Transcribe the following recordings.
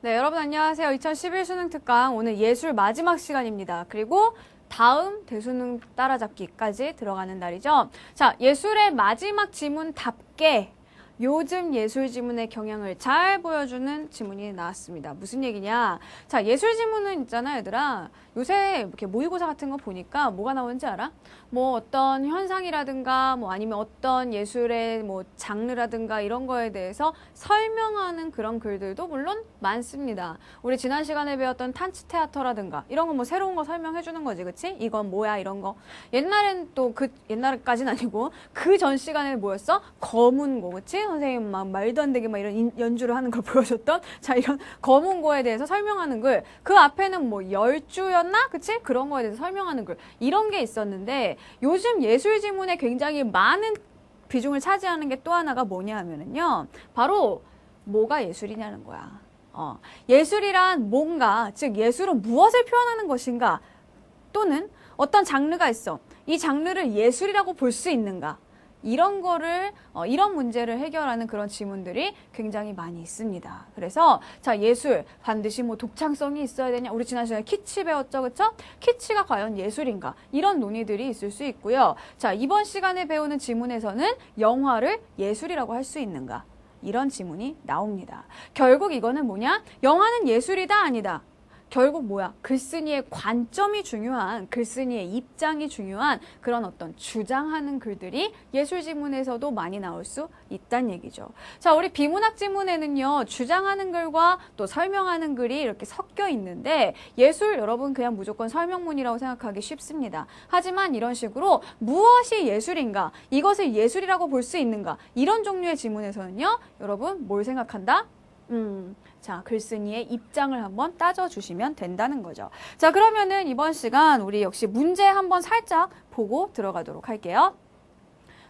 네, 여러분 안녕하세요. 2011 수능 특강 오늘 예술 마지막 시간입니다. 그리고 다음 대수능 따라잡기까지 들어가는 날이죠. 자, 예술의 마지막 지문답게 요즘 예술 지문의 경향을 잘 보여주는 지문이 나왔습니다. 무슨 얘기냐? 자, 예술 지문은 있잖아, 얘들아. 요새 이렇게 모의고사 같은 거 보니까 뭐가 나오는지 알아? 뭐 어떤 현상이라든가 뭐 아니면 어떤 예술의 뭐 장르라든가 이런 거에 대해서 설명하는 그런 글들도 물론 많습니다. 우리 지난 시간에 배웠던 탄츠테아터라든가 이런 거 뭐 새로운 거 설명해 주는 거지, 그치? 이건 뭐야, 이런 거. 옛날엔 또 옛날까지는 아니고 그 전 시간에는 뭐였어? 검은고, 그치? 선생님 막 말도 안 되게 막 이런 연주를 하는 걸 보여줬던 자, 이런 검은고에 대해서 설명하는 글. 그 앞에는 뭐 열주였나? 그치? 그런 거에 대해서 설명하는 글. 이런 게 있었는데 요즘 예술 지문에 굉장히 많은 비중을 차지하는 게 또 하나가 뭐냐 하면은요. 바로 뭐가 예술이냐는 거야. 예술이란 뭔가, 즉 예술은 무엇을 표현하는 것인가? 또는 어떤 장르가 있어. 이 장르를 예술이라고 볼 수 있는가? 이런 거를, 이런 문제를 해결하는 그런 지문들이 굉장히 많이 있습니다. 그래서, 자, 예술, 반드시 뭐 독창성이 있어야 되냐? 우리 지난 시간에 키치 배웠죠, 그쵸? 키치가 과연 예술인가? 이런 논의들이 있을 수 있고요. 자, 이번 시간에 배우는 지문에서는 영화를 예술이라고 할 수 있는가? 이런 지문이 나옵니다. 결국 이거는 뭐냐? 영화는 예술이다, 아니다? 결국 뭐야? 글쓴이의 관점이 중요한, 글쓴이의 입장이 중요한 그런 어떤 주장하는 글들이 예술 지문에서도 많이 나올 수 있다는 얘기죠. 자, 우리 비문학 지문에는요, 주장하는 글과 또 설명하는 글이 이렇게 섞여 있는데 예술 여러분 그냥 무조건 설명문이라고 생각하기 쉽습니다. 하지만 이런 식으로 무엇이 예술인가? 이것을 예술이라고 볼 수 있는가? 이런 종류의 지문에서는요, 여러분 뭘 생각한다? 자, 글쓴이의 입장을 한번 따져주시면 된다는 거죠. 자, 그러면은 이번 시간 우리 역시 문제 한번 살짝 보고 들어가도록 할게요.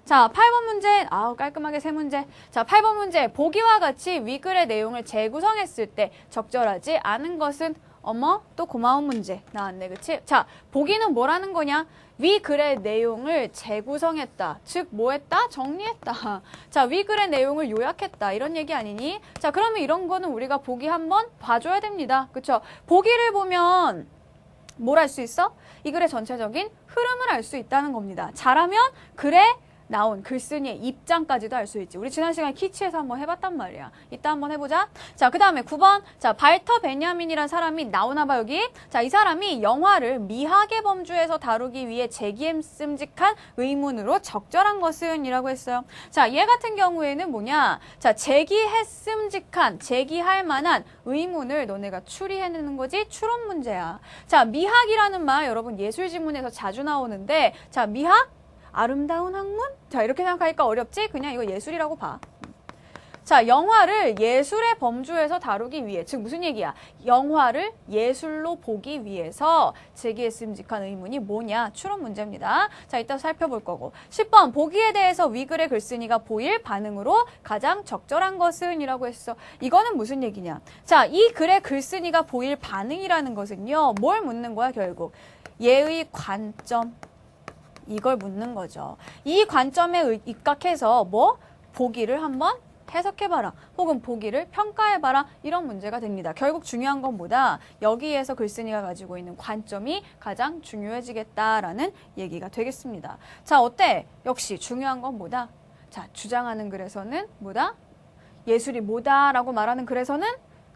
자, 8번 문제, 깔끔하게 세 문제. 자, 8번 문제, 보기와 같이 위글의 내용을 재구성했을 때 적절하지 않은 것은 어머, 또 고마운 문제 나왔네, 그치? 자, 보기는 뭐라는 거냐? 위 글의 내용을 재구성했다. 즉, 뭐 했다? 정리했다. 자, 위 글의 내용을 요약했다. 이런 얘기 아니니? 자, 그러면 이런 거는 우리가 보기 한번 봐줘야 됩니다. 그쵸? 보기를 보면 뭘 알 수 있어? 이 글의 전체적인 흐름을 알 수 있다는 겁니다. 잘하면 글에 나온 글쓴이의 입장까지도 알 수 있지. 우리 지난 시간에 키치에서 한번 해봤단 말이야. 이따 한번 해보자. 자, 그 다음에 9번. 자, 발터 베냐민이라는 사람이 나오나봐, 여기. 자, 이 사람이 영화를 미학의 범주에서 다루기 위해 제기했음직한 의문으로 적절한 것은 이라고 했어요. 자, 얘 같은 경우에는 뭐냐. 자, 제기했음직한, 제기할 만한 의문을 너네가 추리해내는 거지. 추론 문제야. 자, 미학이라는 말 여러분 예술 지문에서 자주 나오는데, 자, 미학? 아름다운 학문? 자, 이렇게 생각하니까 어렵지? 그냥 이거 예술이라고 봐. 자, 영화를 예술의 범주에서 다루기 위해, 즉 무슨 얘기야? 영화를 예술로 보기 위해서 제기했음직한 의문이 뭐냐? 추론 문제입니다. 자, 이따 살펴볼 거고. 10번, 보기에 대해서 위글의 글쓴이가 보일 반응으로 가장 적절한 것은 이라고 했어. 이거는 무슨 얘기냐? 자, 이 글의 글쓴이가 보일 반응이라는 것은요, 뭘 묻는 거야, 결국? 얘의 관점. 이걸 묻는 거죠. 이 관점에 입각해서 뭐? 보기를 한번 해석해봐라. 혹은 보기를 평가해봐라. 이런 문제가 됩니다. 결국 중요한 건 뭐다? 여기에서 글쓴이가 가지고 있는 관점이 가장 중요해지겠다라는 얘기가 되겠습니다. 자, 어때? 역시 중요한 건 뭐다? 자, 주장하는 글에서는 뭐다? 예술이 뭐다라고 말하는 글에서는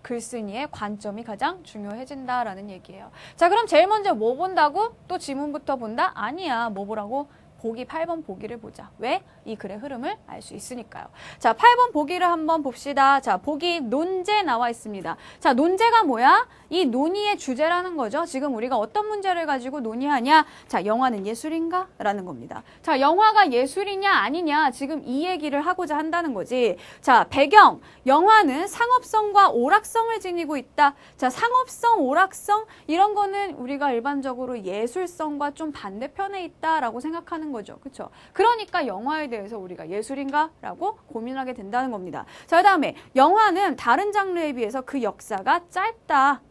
글쓴이의 관점이 가장 중요해진다라는 얘기예요. 자, 그럼 제일 먼저 뭐 본다고? 또 지문부터 본다? 아니야. 뭐 보라고? 보기 8번 보기를 보자. 왜? 이 글의 흐름을 알 수 있으니까요. 자, 8번 보기를 한번 봅시다. 자, 보기 논제 나와 있습니다. 자, 논제가 뭐야? 이 논의의 주제라는 거죠. 지금 우리가 어떤 문제를 가지고 논의하냐? 자, 영화는 예술인가? 라는 겁니다. 자, 영화가 예술이냐 아니냐? 지금 이 얘기를 하고자 한다는 거지. 자, 배경. 영화는 상업성과 오락성을 지니고 있다. 자, 상업성, 오락성 이런 거는 우리가 일반적으로 예술성과 좀 반대편에 있다라고 생각하는 거죠. 그렇죠? 그러니까 영화에 대해서 우리가 예술인가? 라고 고민하게 된다는 겁니다. 자, 그 다음에 영화는 다른 장르에 비해서 그 역사가 짧다.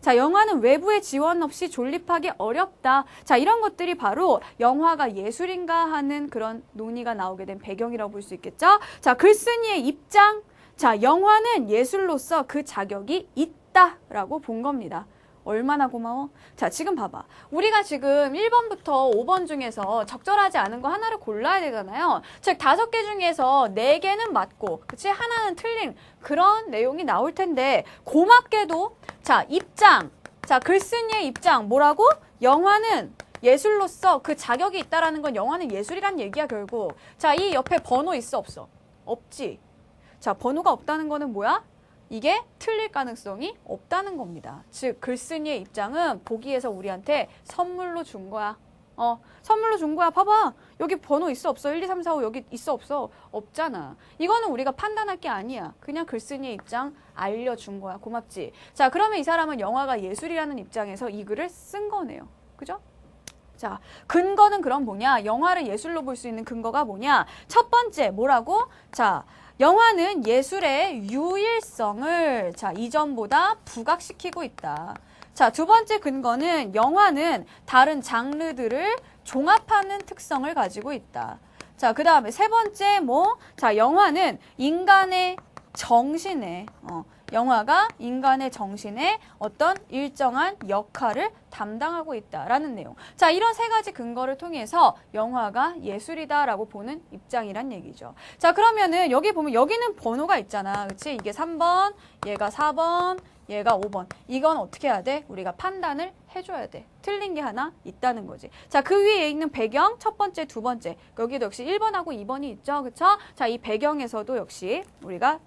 자, 영화는 외부의 지원 없이 존립하기 어렵다. 자, 이런 것들이 바로 영화가 예술인가 하는 그런 논의가 나오게 된 배경이라고 볼 수 있겠죠? 자, 글쓴이의 입장. 자, 영화는 예술로서 그 자격이 있다. 없다라고 본 겁니다. 얼마나 고마워? 자, 지금 봐봐. 우리가 지금 1번부터 5번 중에서 적절하지 않은 거 하나를 골라야 되잖아요. 즉, 5개 중에서 4개는 맞고, 그치? 하나는 틀린 그런 내용이 나올 텐데, 고맙게도, 자, 입장. 자, 글쓴이의 입장. 뭐라고? 영화는 예술로서 그 자격이 있다라는 건 영화는 예술이란 얘기야, 결국. 자, 이 옆에 번호 있어, 없어? 없지. 자, 번호가 없다는 거는 뭐야? 이게 틀릴 가능성이 없다는 겁니다. 즉, 글쓴이의 입장은 보기에서 우리한테 선물로 준 거야. 선물로 준 거야. 봐봐. 여기 번호 있어, 없어? 1, 2, 3, 4, 5 여기 있어, 없어? 없잖아. 이거는 우리가 판단할 게 아니야. 그냥 글쓴이의 입장 알려준 거야. 고맙지? 자, 그러면 이 사람은 영화가 예술이라는 입장에서 이 글을 쓴 거네요. 그죠? 자, 근거는 그럼 뭐냐? 영화를 예술로 볼 수 있는 근거가 뭐냐? 첫 번째, 뭐라고? 자, 영화는 예술의 유일성을 자, 이전보다 부각시키고 있다. 자, 두 번째 근거는 영화는 다른 장르들을 종합하는 특성을 가지고 있다. 자, 그 다음에 세 번째 자, 영화는 인간의 정신에 영화가 인간의 정신에 어떤 일정한 역할을 담당하고 있다라는 내용. 자, 이런 3가지 근거를 통해서 영화가 예술이다라고 보는 입장이란 얘기죠. 자, 그러면은 여기 보면 여기는 번호가 있잖아. 그치? 이게 3번, 얘가 4번, 얘가 5번. 이건 어떻게 해야 돼? 우리가 판단을 해줘야 돼. 틀린 게 하나 있다는 거지. 자, 그 위에 있는 배경, 첫 번째, 두 번째. 여기도 역시 1번하고 2번이 있죠. 그쵸? 자, 이 배경에서도 역시 우리가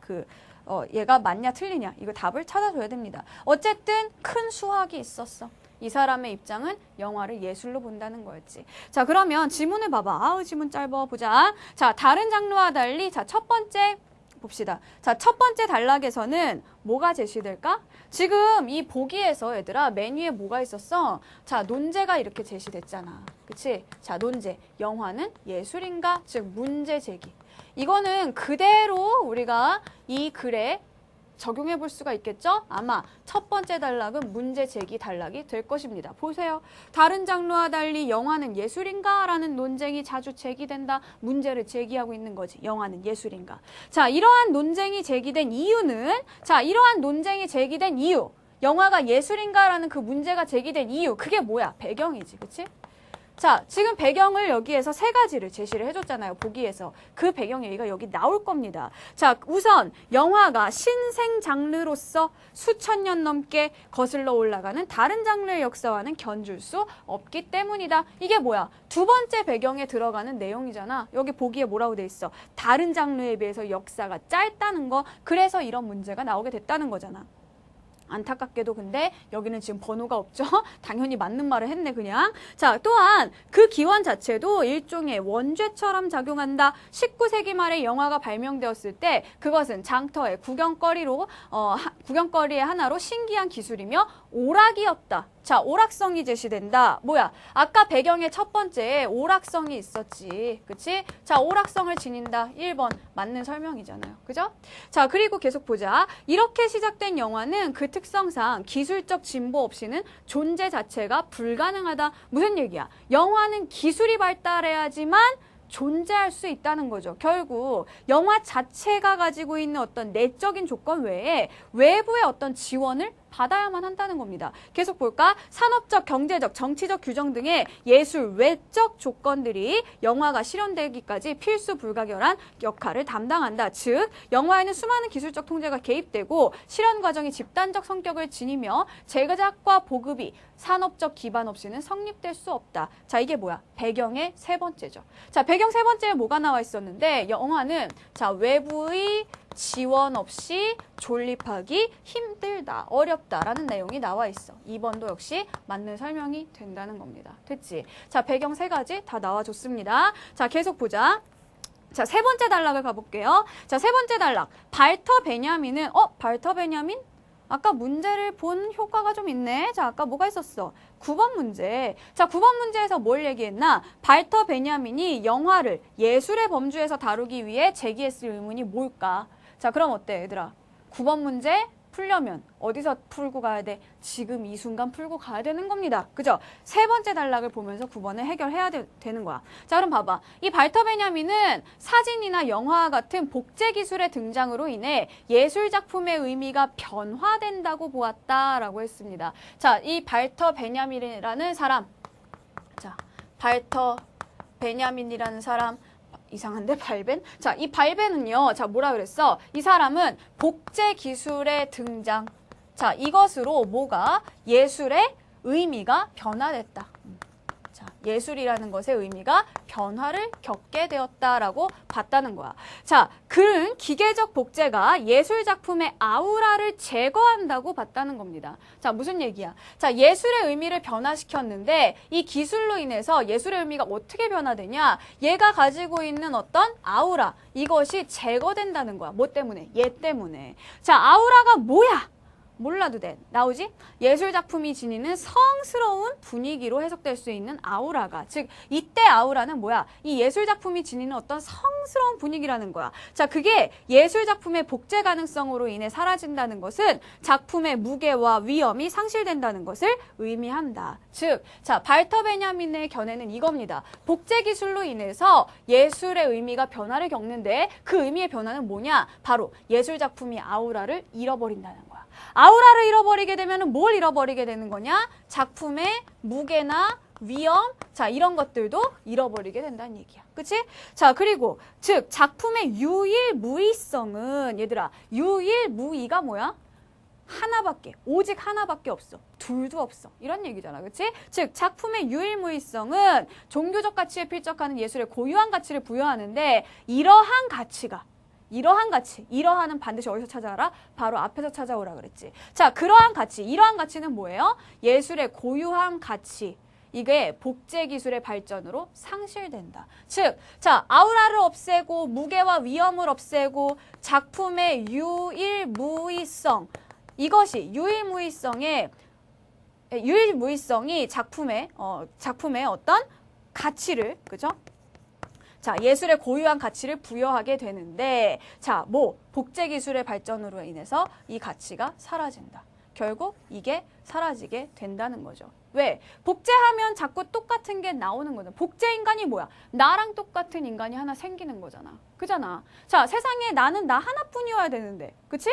얘가 맞냐 틀리냐 이거 답을 찾아줘야 됩니다. 어쨌든 큰 수학이 있었어. 이 사람의 입장은 영화를 예술로 본다는 거였지. 자, 그러면 지문을 봐봐. 아우, 지문 짧아. 보자. 자, 다른 장르와 달리 자, 첫 번째 봅시다. 자, 첫 번째 단락에서는 뭐가 제시될까? 지금 이 보기에서 얘들아 맨 위에 뭐가 있었어? 자, 논제가 이렇게 제시됐잖아. 그치? 자, 논제. 영화는 예술인가? 즉 문제 제기. 이거는 그대로 우리가 이 글에 적용해 볼 수가 있겠죠? 아마 첫 번째 단락은 문제 제기 단락이 될 것입니다. 보세요. 다른 장르와 달리 영화는 예술인가? 라는 논쟁이 자주 제기된다. 문제를 제기하고 있는 거지. 영화는 예술인가? 자, 이러한 논쟁이 제기된 이유는 이러한 논쟁이 제기된 이유. 영화가 예술인가? 라는 그 문제가 제기된 이유. 그게 뭐야? 배경이지. 그치? 자, 지금 배경을 여기에서 3가지를 제시를 해줬잖아요. 보기에서. 그 배경 얘기가 여기 나올 겁니다. 자, 우선 영화가 신생 장르로서 수천 년 넘게 거슬러 올라가는 다른 장르의 역사와는 견줄 수 없기 때문이다. 이게 뭐야? 두 번째 배경에 들어가는 내용이잖아. 여기 보기에 뭐라고 돼 있어? 다른 장르에 비해서 역사가 짧다는 거. 그래서 이런 문제가 나오게 됐다는 거잖아. 안타깝게도 근데 여기는 지금 번호가 없죠? 당연히 맞는 말을 했네 그냥. 자, 또한 그 기원 자체도 일종의 원죄처럼 작용한다. 19세기 말에 영화가 발명되었을 때 그것은 장터의 구경거리의 하나로 신기한 기술이며 오락이었다. 자, 오락성이 제시된다. 뭐야? 아까 배경의 첫 번째에 오락성이 있었지. 그치? 자, 오락성을 지닌다. 1번. 맞는 설명이잖아요. 그죠? 자, 그리고 계속 보자. 이렇게 시작된 영화는 그 특성상 기술적 진보 없이는 존재 자체가 불가능하다. 무슨 얘기야? 영화는 기술이 발달해야지만 존재할 수 있다는 거죠. 결국 영화 자체가 가지고 있는 어떤 내적인 조건 외에 외부의 어떤 지원을 받아야만 한다는 겁니다. 계속 볼까? 산업적, 경제적, 정치적 규정 등의 예술 외적 조건들이 영화가 실현되기까지 필수 불가결한 역할을 담당한다. 즉, 영화에는 수많은 기술적 통제가 개입되고 실현 과정이 집단적 성격을 지니며 제작과 보급이 산업적 기반 없이는 성립될 수 없다. 자, 이게 뭐야? 배경의 3번째죠. 자, 배경 3번째에 뭐가 나와 있었는데 영화는 자, 외부의 지원 없이 존립하기 힘들다, 어렵다라는 내용이 나와 있어. 2번도 역시 맞는 설명이 된다는 겁니다. 됐지? 자, 배경 3가지 다 나와줬습니다. 자, 계속 보자. 자, 3번째 단락을 가볼게요. 자, 3번째 단락. 발터 베냐민은, 발터 베냐민? 아까 문제를 본 효과가 좀 있네. 자, 아까 뭐가 있었어? 9번 문제. 자, 9번 문제에서 뭘 얘기했나? 발터 베냐민이 영화를 예술의 범주에서 다루기 위해 제기했을 의문이 뭘까? 자, 그럼 어때, 얘들아? 9번 문제 풀려면 어디서 풀고 가야 돼? 지금 이 순간 풀고 가야 되는 겁니다. 그죠? 세 번째 단락을 보면서 9번을 해결해야 되는 거야. 자, 그럼 봐봐. 이 발터 베냐민은 사진이나 영화와 같은 복제 기술의 등장으로 인해 예술 작품의 의미가 변화된다고 보았다라고 했습니다. 자, 이 발터 베냐민이라는 사람. 자, 발터 베냐민이라는 사람. 이상한데 발벤? 자, 이 발벤은요. 자, 뭐라 그랬어? 이 사람은 복제 기술의 등장. 자, 이것으로 뭐가? 예술의 의미가 변화됐다. 자, 예술이라는 것의 의미가 변화를 겪게 되었다라고 봤다는 거야. 자, 그는 기계적 복제가 예술 작품의 아우라를 제거한다고 봤다는 겁니다. 자, 무슨 얘기야? 자, 예술의 의미를 변화시켰는데 이 기술로 인해서 예술의 의미가 어떻게 변화되냐? 얘가 가지고 있는 어떤 아우라, 이것이 제거된다는 거야. 뭐 때문에? 얘 때문에. 자, 아우라가 뭐야? 몰라도 돼. 나오지? 예술 작품이 지니는 성스러운 분위기로 해석될 수 있는 아우라가. 즉, 이때 아우라는 뭐야? 이 예술 작품이 지니는 어떤 성스러운 분위기라는 거야. 자, 그게 예술 작품의 복제 가능성으로 인해 사라진다는 것은 작품의 무게와 위험이 상실된다는 것을 의미한다. 즉, 자, 발터 베냐민의 견해는 이겁니다. 복제 기술로 인해서 예술의 의미가 변화를 겪는데 그 의미의 변화는 뭐냐? 바로 예술 작품이 아우라를 잃어버린다는 거야. 아우라를 잃어버리게 되면 뭘 잃어버리게 되는 거냐? 작품의 무게나 위험, 자, 이런 것들도 잃어버리게 된다는 얘기야. 그치? 자, 그리고 즉 작품의 유일무이성은 얘들아, 유일무이가 뭐야? 하나밖에, 오직 하나밖에 없어. 둘도 없어. 이런 얘기잖아. 그치? 즉 작품의 유일무이성은 종교적 가치에 필적하는 예술의 고유한 가치를 부여하는데 이러한 가치가 이러한 가치, 이러한은 반드시 어디서 찾아와라? 바로 앞에서 찾아오라 그랬지. 자, 그러한 가치, 이러한 가치는 뭐예요? 예술의 고유한 가치. 이게 복제 기술의 발전으로 상실된다. 즉, 자, 아우라를 없애고 무게와 위험을 없애고 작품의 유일무이성. 이것이 유일무이성이 작품의 어떤 가치를, 그죠? 자, 예술의 고유한 가치를 부여하게 되는데, 자, 복제 기술의 발전으로 인해서 이 가치가 사라진다. 결국 이게 사라지게 된다는 거죠. 왜? 복제하면 자꾸 똑같은 게 나오는 거잖아. 복제 인간이 뭐야? 나랑 똑같은 인간이 하나 생기는 거잖아. 그잖아. 자, 세상에 나는 나 하나뿐이어야 되는데. 그치?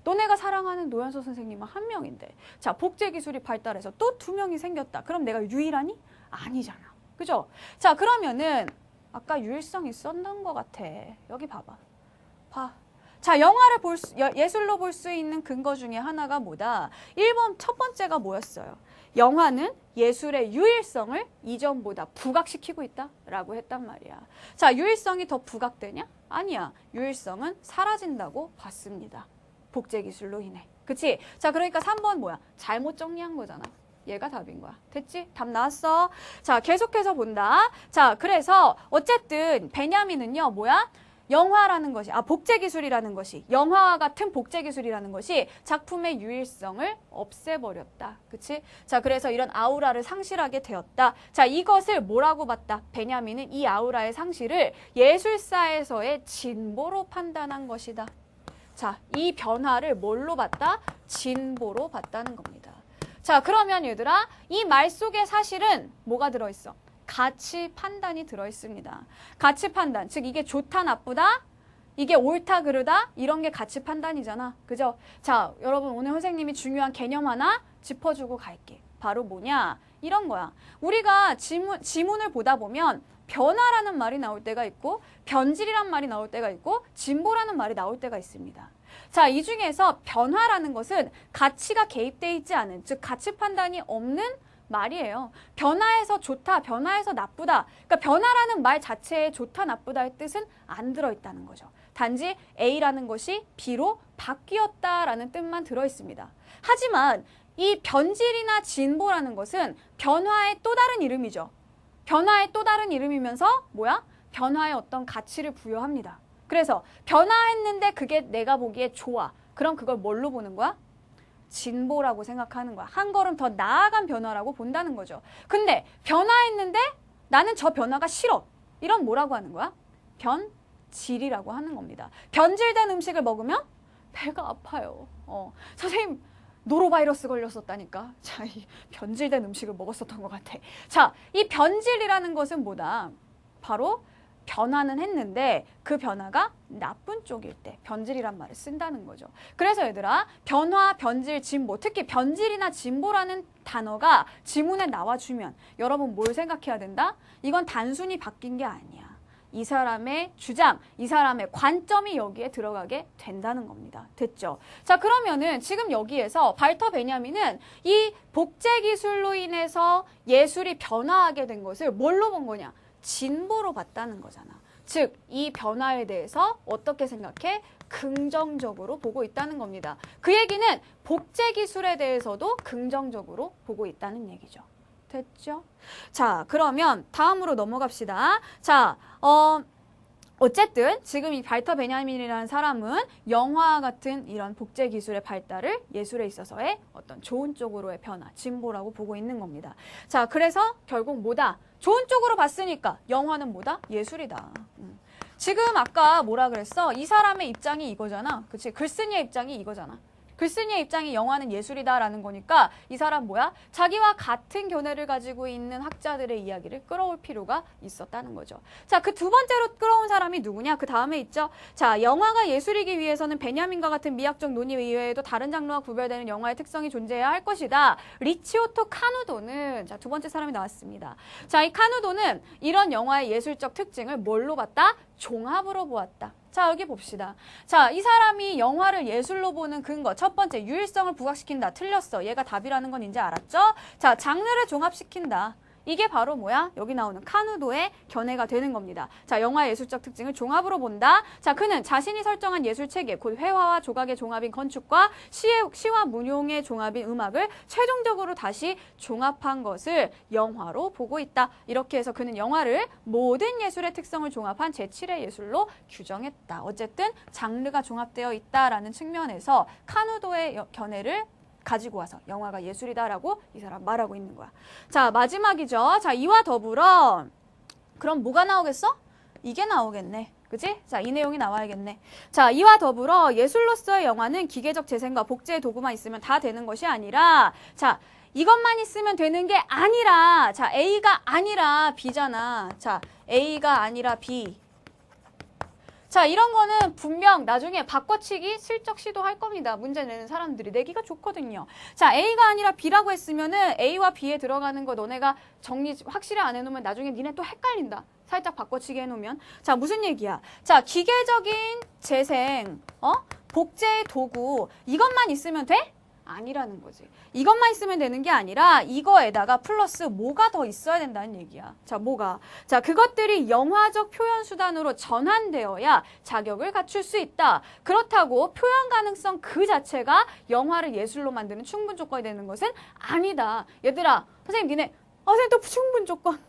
너네가 사랑하는 노현서 선생님은 한 명인데. 자, 복제 기술이 발달해서 또 2명이 생겼다. 그럼 내가 유일하니? 아니잖아. 그죠? 자, 그러면은 아까 유일성 있었던 것 같아. 여기 봐봐. 자, 예술로 볼 수 있는 근거 중에 하나가 뭐다? 1번 첫 번째가 뭐였어요? 영화는 예술의 유일성을 이전보다 부각시키고 있다라고 했단 말이야. 자, 유일성이 더 부각되냐? 아니야. 유일성은 사라진다고 봤습니다. 복제 기술로 인해. 그치? 자, 그러니까 3번 뭐야? 잘못 정리한 거잖아. 얘가 답인 거야. 됐지? 답 나왔어. 자, 계속해서 본다. 자, 그래서 어쨌든 베냐민은요, 뭐야? 영화라는 것이, 복제 기술이라는 것이, 영화와 같은 복제 기술이라는 것이 작품의 유일성을 없애버렸다. 그치? 자, 그래서 이런 아우라를 상실하게 되었다. 자, 이것을 뭐라고 봤다? 베냐민은 이 아우라의 상실을 예술사에서의 진보로 판단한 것이다. 자, 이 변화를 뭘로 봤다? 진보로 봤다는 겁니다. 자, 그러면 얘들아, 이 말 속에 사실은 뭐가 들어있어? 가치 판단이 들어있습니다. 가치 판단, 즉 이게 좋다 나쁘다, 이게 옳다 그르다, 이런 게 가치 판단이잖아. 그죠? 자, 여러분 오늘 선생님이 중요한 개념 하나 짚어주고 갈게. 바로 뭐냐? 이런 거야. 우리가 지문을 보다 보면 변화라는 말이 나올 때가 있고 변질이란 말이 나올 때가 있고 진보라는 말이 나올 때가 있습니다. 자, 이 중에서 변화라는 것은 가치가 개입되어 있지 않은, 즉 가치 판단이 없는 말이에요. 변화해서 좋다, 변화해서 나쁘다. 그러니까 변화라는 말 자체에 좋다, 나쁘다의 뜻은 안 들어있다는 거죠. 단지 A라는 것이 B로 바뀌었다라는 뜻만 들어있습니다. 하지만 이 변질이나 진보라는 것은 변화의 또 다른 이름이죠. 변화의 또 다른 이름이면서 뭐야? 변화의 어떤 가치를 부여합니다. 그래서 변화했는데 그게 내가 보기에 좋아. 그럼 그걸 뭘로 보는 거야? 진보라고 생각하는 거야. 한 걸음 더 나아간 변화라고 본다는 거죠. 근데 변화했는데 나는 저 변화가 싫어. 이런 뭐라고 하는 거야? 변질이라고 하는 겁니다. 변질된 음식을 먹으면 배가 아파요. 선생님 노로바이러스 걸렸었다니까. 자, 이 변질된 음식을 먹었었던 것 같아. 자, 이 변질이라는 것은 뭐다? 바로 변화는 했는데 그 변화가 나쁜 쪽일 때 변질이란 말을 쓴다는 거죠. 그래서 얘들아, 변화, 변질, 진보, 특히 변질이나 진보라는 단어가 지문에 나와주면 여러분 뭘 생각해야 된다? 이건 단순히 바뀐 게 아니야. 이 사람의 주장, 이 사람의 관점이 여기에 들어가게 된다는 겁니다. 됐죠? 자, 그러면은 지금 여기에서 발터 베냐민은 이 복제 기술로 인해서 예술이 변화하게 된 것을 뭘로 본 거냐? 진보로 봤다는 거잖아. 즉, 이 변화에 대해서 어떻게 생각해? 긍정적으로 보고 있다는 겁니다. 그 얘기는 복제 기술에 대해서도 긍정적으로 보고 있다는 얘기죠. 됐죠? 자, 그러면 다음으로 넘어갑시다. 자, 어쨌든 지금 이 발터 베냐민이라는 사람은 영화 같은 이런 복제 기술의 발달을 예술에 있어서의 어떤 좋은 쪽으로의 변화, 진보라고 보고 있는 겁니다. 자, 그래서 결국 뭐다? 좋은 쪽으로 봤으니까 영화는 뭐다? 예술이다. 지금 아까 뭐라 그랬어? 이 사람의 입장이 이거잖아. 그치? 글쓴이의 입장이 이거잖아. 글쓴이의 입장이 영화는 예술이다라는 거니까 이 사람 뭐야? 자기와 같은 견해를 가지고 있는 학자들의 이야기를 끌어올 필요가 있었다는 거죠. 자, 그 두 번째로 끌어온 사람이 누구냐? 그 다음에 있죠. 자, 영화가 예술이기 위해서는 베냐민과 같은 미학적 논의 이외에도 다른 장르와 구별되는 영화의 특성이 존재해야 할 것이다. 리치오토 카누도는 자, 두 번째 사람이 나왔습니다. 자, 이 카누도는 이런 영화의 예술적 특징을 뭘로 봤다? 종합으로 보았다. 자, 여기 봅시다. 자, 이 사람이 영화를 예술로 보는 근거. 첫 번째, 유일성을 부각시킨다. 틀렸어. 얘가 답이라는 건 이제 알았죠? 자, 장르를 종합시킨다. 이게 바로 뭐야? 여기 나오는 카누도의 견해가 되는 겁니다. 자, 영화의 예술적 특징을 종합으로 본다. 자, 그는 자신이 설정한 예술 체계, 곧 회화와 조각의 종합인 건축과 시와 문용의 종합인 음악을 최종적으로 다시 종합한 것을 영화로 보고 있다. 이렇게 해서 그는 영화를 모든 예술의 특성을 종합한 제7의 예술로 규정했다. 어쨌든 장르가 종합되어 있다라는 측면에서 카누도의 견해를 가지고 와서 영화가 예술이다라고 이 사람 말하고 있는 거야. 자, 마지막이죠. 자, 이와 더불어 그럼 뭐가 나오겠어? 이게 나오겠네. 그치? 자, 이 내용이 나와야겠네. 자, 이와 더불어 예술로서의 영화는 기계적 재생과 복제의 도구만 있으면 다 되는 것이 아니라 자, 이것만 있으면 되는 게 아니라 자, A가 아니라 B잖아. 자, A가 아니라 B. 자, 이런 거는 분명 나중에 바꿔치기 슬쩍 시도할 겁니다. 문제 내는 사람들이 내기가 좋거든요. 자, A가 아니라 B라고 했으면은 A와 B에 들어가는 거 너네가 정리 확실히 안 해놓으면 나중에 니네 또 헷갈린다. 살짝 바꿔치기 해놓으면. 자, 무슨 얘기야? 자, 기계적인 재생, 복제의 도구 이것만 있으면 돼? 아니라는 거지. 이것만 있으면 되는 게 아니라 이거에다가 플러스 뭐가 더 있어야 된다는 얘기야. 자, 뭐가? 자, 그것들이 영화적 표현 수단으로 전환되어야 자격을 갖출 수 있다. 그렇다고 표현 가능성 그 자체가 영화를 예술로 만드는 충분 조건이 되는 것은 아니다. 얘들아, 선생님 니네 선생님 또 충분 조건,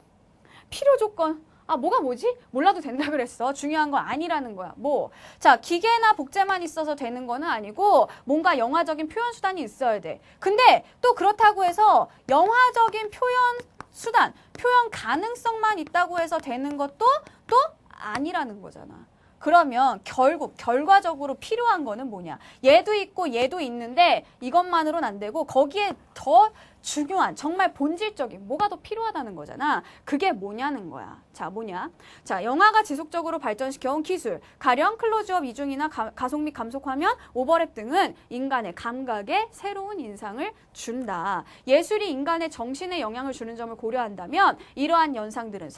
필요 조건 뭐가 뭐지? 몰라도 된다 그랬어. 중요한 건 아니라는 거야. 뭐? 자, 기계나 복제만 있어서 되는 거는 아니고 뭔가 영화적인 표현 수단이 있어야 돼. 근데 또 그렇다고 해서 영화적인 표현 수단, 표현 가능성만 있다고 해서 되는 것도 또 아니라는 거잖아. 그러면 결국 결과적으로 필요한 거는 뭐냐? 얘도 있고 얘도 있는데 이것만으로는 안 되고 거기에 더 중요한 정말 본질적인 뭐가 더 필요하다는 거잖아. 그게 뭐냐는 거야. 자, 뭐냐? 자, 영화가 지속적으로 발전시켜온 기술, 가령 클로즈업 이중이나 가속 및 감속 화면, 오버랩 등은 인간의 감각에 새로운 인상을 준다. 예술이 인간의 정신에 영향을 주는 점을 고려한다면 이러한 인상들은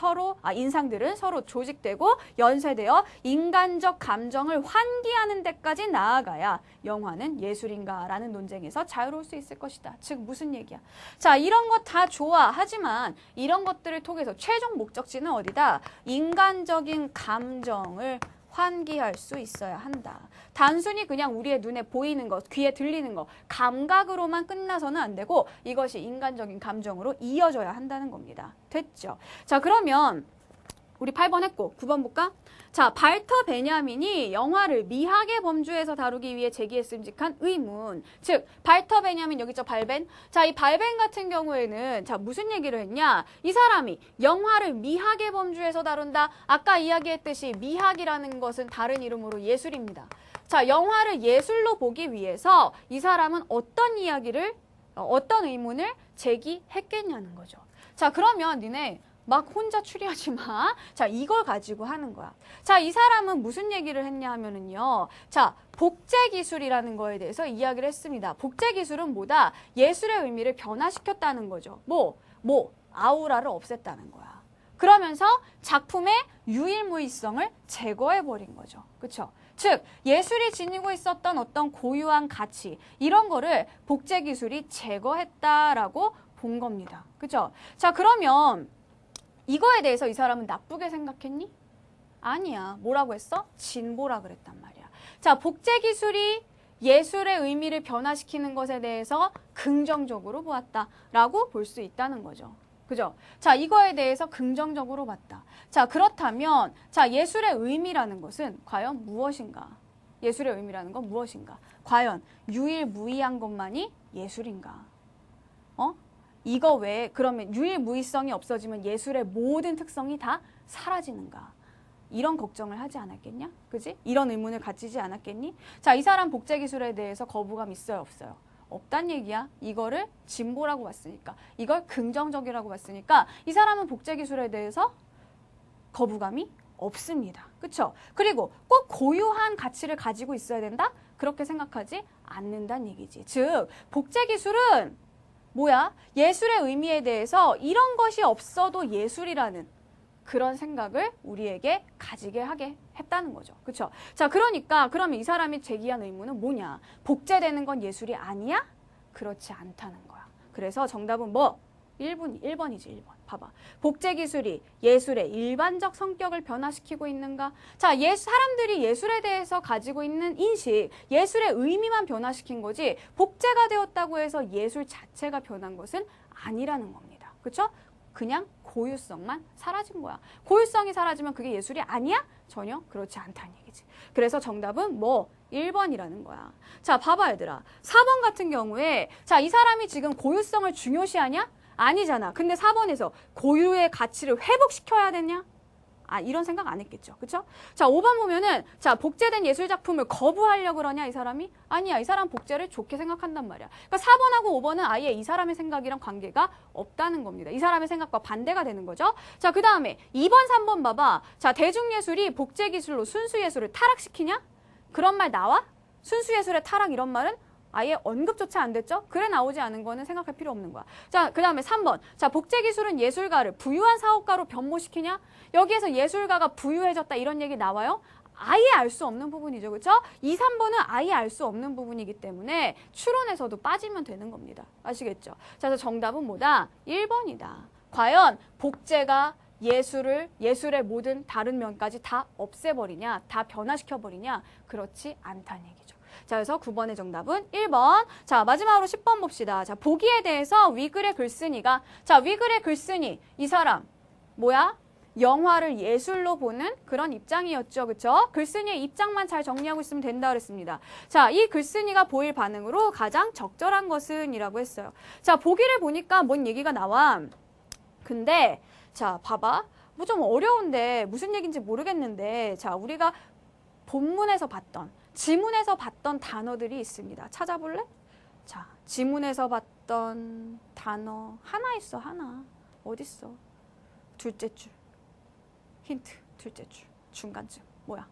서로 조직되고 연쇄되어 인간적 감정을 환기하는 데까지 나아가야 영화는 예술인가라는 논쟁에서 자유로울 수 있을 것이다. 즉 무슨 얘기야? 자, 이런 거 다 좋아. 하지만 이런 것들을 통해서 최종 목적지는 어디다? 인간적인 감정을 환기할 수 있어야 한다. 단순히 그냥 우리의 눈에 보이는 것, 귀에 들리는 것, 감각으로만 끝나서는 안 되고 이것이 인간적인 감정으로 이어져야 한다는 겁니다. 됐죠? 자, 그러면 우리 8번 했고 9번 볼까? 자, 발터 베냐민이 영화를 미학의 범주에서 다루기 위해 제기했음직한 의문. 즉, 발터 베냐민 여기 있죠, 발벤. 자, 이 발벤 같은 경우에는 자, 무슨 얘기를 했냐? 이 사람이 영화를 미학의 범주에서 다룬다. 아까 이야기했듯이 미학이라는 것은 다른 이름으로 예술입니다. 자, 영화를 예술로 보기 위해서 이 사람은 어떤 이야기를, 어떤 의문을 제기했겠냐는 거죠. 자, 그러면 니네 막 혼자 추리하지 마. 자, 이걸 가지고 하는 거야. 자, 이 사람은 무슨 얘기를 했냐 하면은요. 자, 복제 기술이라는 거에 대해서 이야기를 했습니다. 복제 기술은 뭐다? 예술의 의미를 변화시켰다는 거죠. 아우라를 없앴다는 거야. 그러면서 작품의 유일무이성을 제거해버린 거죠. 그쵸? 즉, 예술이 지니고 있었던 어떤 고유한 가치, 이런 거를 복제 기술이 제거했다라고 본 겁니다. 그쵸? 자, 그러면 이거에 대해서 이 사람은 나쁘게 생각했니? 아니야. 뭐라고 했어? 진보라 그랬단 말이야. 자, 복제 기술이 예술의 의미를 변화시키는 것에 대해서 긍정적으로 보았다라고 볼 수 있다는 거죠. 그죠? 자, 이거에 대해서 긍정적으로 봤다. 자, 그렇다면 자, 예술의 의미라는 것은 과연 무엇인가? 예술의 의미라는 건 무엇인가? 과연 유일무이한 것만이 예술인가? 이거 외에 그러면 유일무이성이 없어지면 예술의 모든 특성이 다 사라지는가? 이런 걱정을 하지 않았겠냐? 그지? 이런 의문을 가지지 않았겠니? 자, 이 사람 복제 기술에 대해서 거부감 있어요, 없어요? 없단 얘기야. 이거를 진보라고 봤으니까, 이걸 긍정적이라고 봤으니까 이 사람은 복제 기술에 대해서 거부감이 없습니다. 그쵸? 그리고 꼭 고유한 가치를 가지고 있어야 된다? 그렇게 생각하지 않는다는 얘기지. 즉, 복제 기술은 뭐야? 예술의 의미에 대해서 이런 것이 없어도 예술이라는 그런 생각을 우리에게 가지게 하게 했다는 거죠. 그렇죠? 자, 그러니까 그러면 이 사람이 제기한 의문은 뭐냐? 복제되는 건 예술이 아니야? 그렇지 않다는 거야. 그래서 정답은 뭐? 1번이지, 1번. 봐봐. 복제 기술이 예술의 일반적 성격을 변화시키고 있는가? 자, 사람들이 예술에 대해서 가지고 있는 인식, 예술의 의미만 변화시킨 거지 복제가 되었다고 해서 예술 자체가 변한 것은 아니라는 겁니다. 그렇죠? 그냥 고유성만 사라진 거야. 고유성이 사라지면 그게 예술이 아니야? 전혀 그렇지 않다는 얘기지. 그래서 정답은 뭐? 1번이라는 거야. 자, 봐봐 얘들아. 4번 같은 경우에 자, 이 사람이 지금 고유성을 중요시하냐? 아니잖아. 근데 4번에서 고유의 가치를 회복시켜야 되냐? 이런 생각 안 했겠죠. 그쵸? 자, 5번 보면은, 자, 복제된 예술작품을 거부하려고 그러냐, 이 사람이? 아니야. 이 사람 복제를 좋게 생각한단 말이야. 그러니까 4번하고 5번은 아예 이 사람의 생각이랑 관계가 없다는 겁니다. 이 사람의 생각과 반대가 되는 거죠. 자, 그 다음에 2번, 3번 봐봐. 자, 대중예술이 복제기술로 순수예술을 타락시키냐? 그런 말 나와? 순수예술의 타락 이런 말은 아예 언급조차 안 됐죠? 글에 나오지 않은 거는 생각할 필요 없는 거야. 자, 그 다음에 3번. 자, 복제기술은 예술가를 부유한 사업가로 변모시키냐? 여기에서 예술가가 부유해졌다 이런 얘기 나와요? 아예 알 수 없는 부분이죠. 그렇죠? 2, 3번은 아예 알 수 없는 부분이기 때문에 추론에서도 빠지면 되는 겁니다. 아시겠죠? 자, 그래서 정답은 뭐다? 1번이다. 과연 복제가 예술의 모든 다른 면까지 다 없애버리냐? 다 변화시켜버리냐? 그렇지 않다는 얘기죠. 자, 그래서 9번의 정답은 1번. 자, 마지막으로 10번 봅시다. 자, 보기에 대해서 위글의 글쓴이가, 자, 위글의 글쓴이, 이 사람, 뭐야? 영화를 예술로 보는 그런 입장이었죠. 그쵸? 글쓴이의 입장만 잘 정리하고 있으면 된다 그랬습니다. 자, 이 글쓴이가 보일 반응으로 가장 적절한 것은 이라고 했어요. 자, 보기를 보니까 뭔 얘기가 나와. 근데, 자, 봐봐. 뭐 좀 어려운데, 무슨 얘기인지 모르겠는데, 자, 우리가 본문에서 봤던, 지문에서 봤던 단어들이 있습니다. 찾아볼래? 자, 지문에서 봤던 단어 하나 있어, 하나. 어딨어? 둘째 줄. 힌트, 둘째 줄. 중간쯤. 뭐야?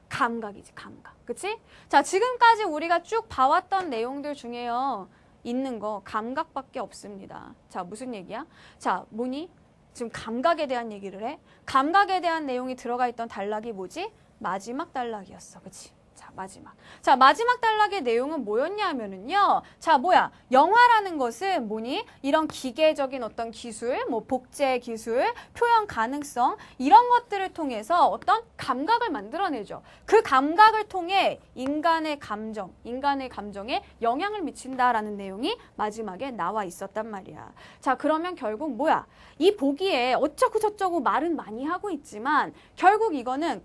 감각이지, 감각. 그치? 자, 지금까지 우리가 쭉 봐왔던 내용들 중에요. 있는 거 감각밖에 없습니다. 자, 무슨 얘기야? 자, 뭐니? 지금 감각에 대한 얘기를 해. 감각에 대한 내용이 들어가 있던 단락이 뭐지? 마지막 단락이었어. 그치? 자, 마지막. 자, 마지막 단락의 내용은 뭐였냐 하면은요. 자, 뭐야? 영화라는 것은 뭐니? 이런 기계적인 어떤 기술, 뭐 복제 기술, 표현 가능성 이런 것들을 통해서 어떤 감각을 만들어내죠. 그 감각을 통해 인간의 감정에 영향을 미친다라는 내용이 마지막에 나와 있었단 말이야. 자, 그러면 결국 뭐야? 이 보기에 어쩌고 저쩌고 말은 많이 하고 있지만 결국 이거는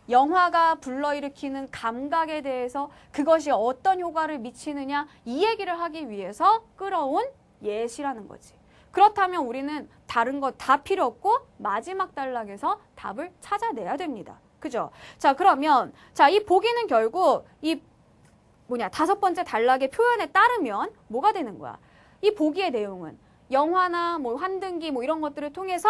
영화가 불러일으키는 감각에 대해서 그것이 어떤 효과를 미치느냐 이 얘기를 하기 위해서 끌어온 예시라는 거지. 그렇다면 우리는 다른 거 다 필요 없고 마지막 단락에서 답을 찾아내야 됩니다. 그죠? 자, 그러면 자, 이 보기는 결국 이 다섯 번째 단락의 표현에 따르면 뭐가 되는 거야? 이 보기의 내용은 영화나 뭐 환등기 뭐 이런 것들을 통해서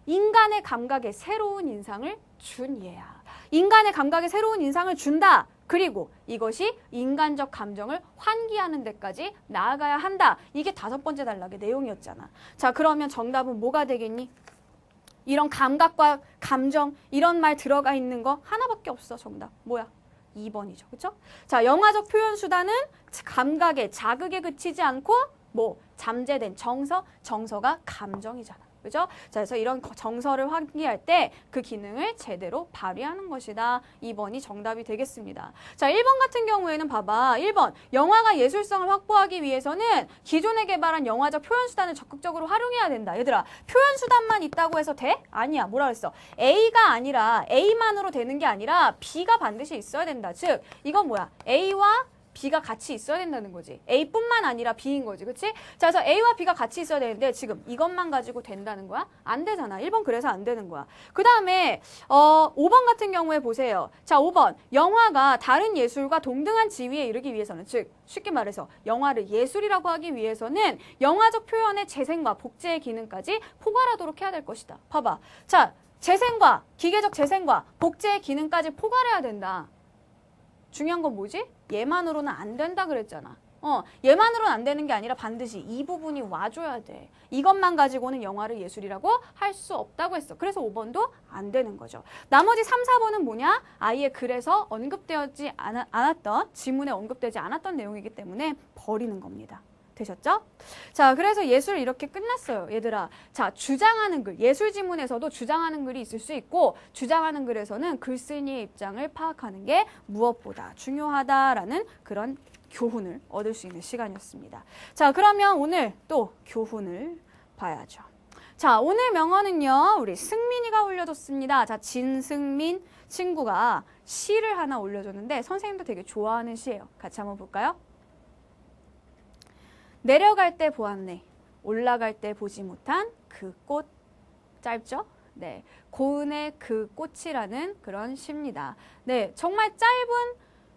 인간의 감각에 새로운 인상을 준 예야. 인간의 감각에 새로운 인상을 준다. 그리고 이것이 인간적 감정을 환기하는 데까지 나아가야 한다. 이게 다섯 번째 단락의 내용이었잖아. 자, 그러면 정답은 뭐가 되겠니? 이런 감각과 감정 이런 말 들어가 있는 거 하나밖에 없어. 정답 뭐야? 2번이죠. 그렇죠? 자, 영화적 표현 수단은 감각의 자극에 그치지 않고 뭐 잠재된 정서가 감정이잖아. 그죠? 자, 그래서 이런 정서를 환기할 때 그 기능을 제대로 발휘하는 것이다. 2번이 정답이 되겠습니다. 자, 1번 같은 경우에는 봐봐. 1번, 영화가 예술성을 확보하기 위해서는 기존에 개발한 영화적 표현 수단을 적극적으로 활용해야 된다. 얘들아, 표현 수단만 있다고 해서 돼? 아니야. 뭐라 그랬어? A가 아니라 A만으로 되는 게 아니라 B가 반드시 있어야 된다. 즉, 이건 뭐야? A와 B가 같이 있어야 된다는 거지. A뿐만 아니라 B인 거지. 그치? 자, 그래서 A와 B가 같이 있어야 되는데 지금 이것만 가지고 된다는 거야? 안 되잖아. 1번 그래서 안 되는 거야. 그 다음에 5번 같은 경우에 보세요. 자, 5번. 영화가 다른 예술과 동등한 지위에 이르기 위해서는, 즉 쉽게 말해서 영화를 예술이라고 하기 위해서는 영화적 표현의 재생과 복제의 기능까지 포괄하도록 해야 될 것이다. 봐봐. 자, 재생과 기계적 재생과 복제의 기능까지 포괄해야 된다. 중요한 건 뭐지? 얘만으로는 안 된다 그랬잖아. 얘만으로는 안 되는 게 아니라 반드시 이 부분이 와줘야 돼. 이것만 가지고는 영화를 예술이라고 할 수 없다고 했어. 그래서 5번도 안 되는 거죠. 나머지 3, 4번은 뭐냐? 아예 글에서 언급되지 않았던, 지문에 언급되지 않았던 내용이기 때문에 버리는 겁니다. 되셨죠? 자, 그래서 예술 이렇게 끝났어요. 얘들아. 자, 주장하는 글. 예술 지문에서도 주장하는 글이 있을 수 있고 주장하는 글에서는 글쓴이의 입장을 파악하는 게 무엇보다 중요하다라는 그런 교훈을 얻을 수 있는 시간이었습니다. 자, 그러면 오늘 또 교훈을 봐야죠. 자, 오늘 명언은요. 우리 승민이가 올려줬습니다. 자, 진승민 친구가 시를 하나 올려줬는데 선생님도 되게 좋아하는 시예요. 같이 한번 볼까요? 내려갈 때 보았네. 올라갈 때 보지 못한 그 꽃. 짧죠? 네. 고은의 그 꽃이라는 그런 시입니다. 네. 정말 짧은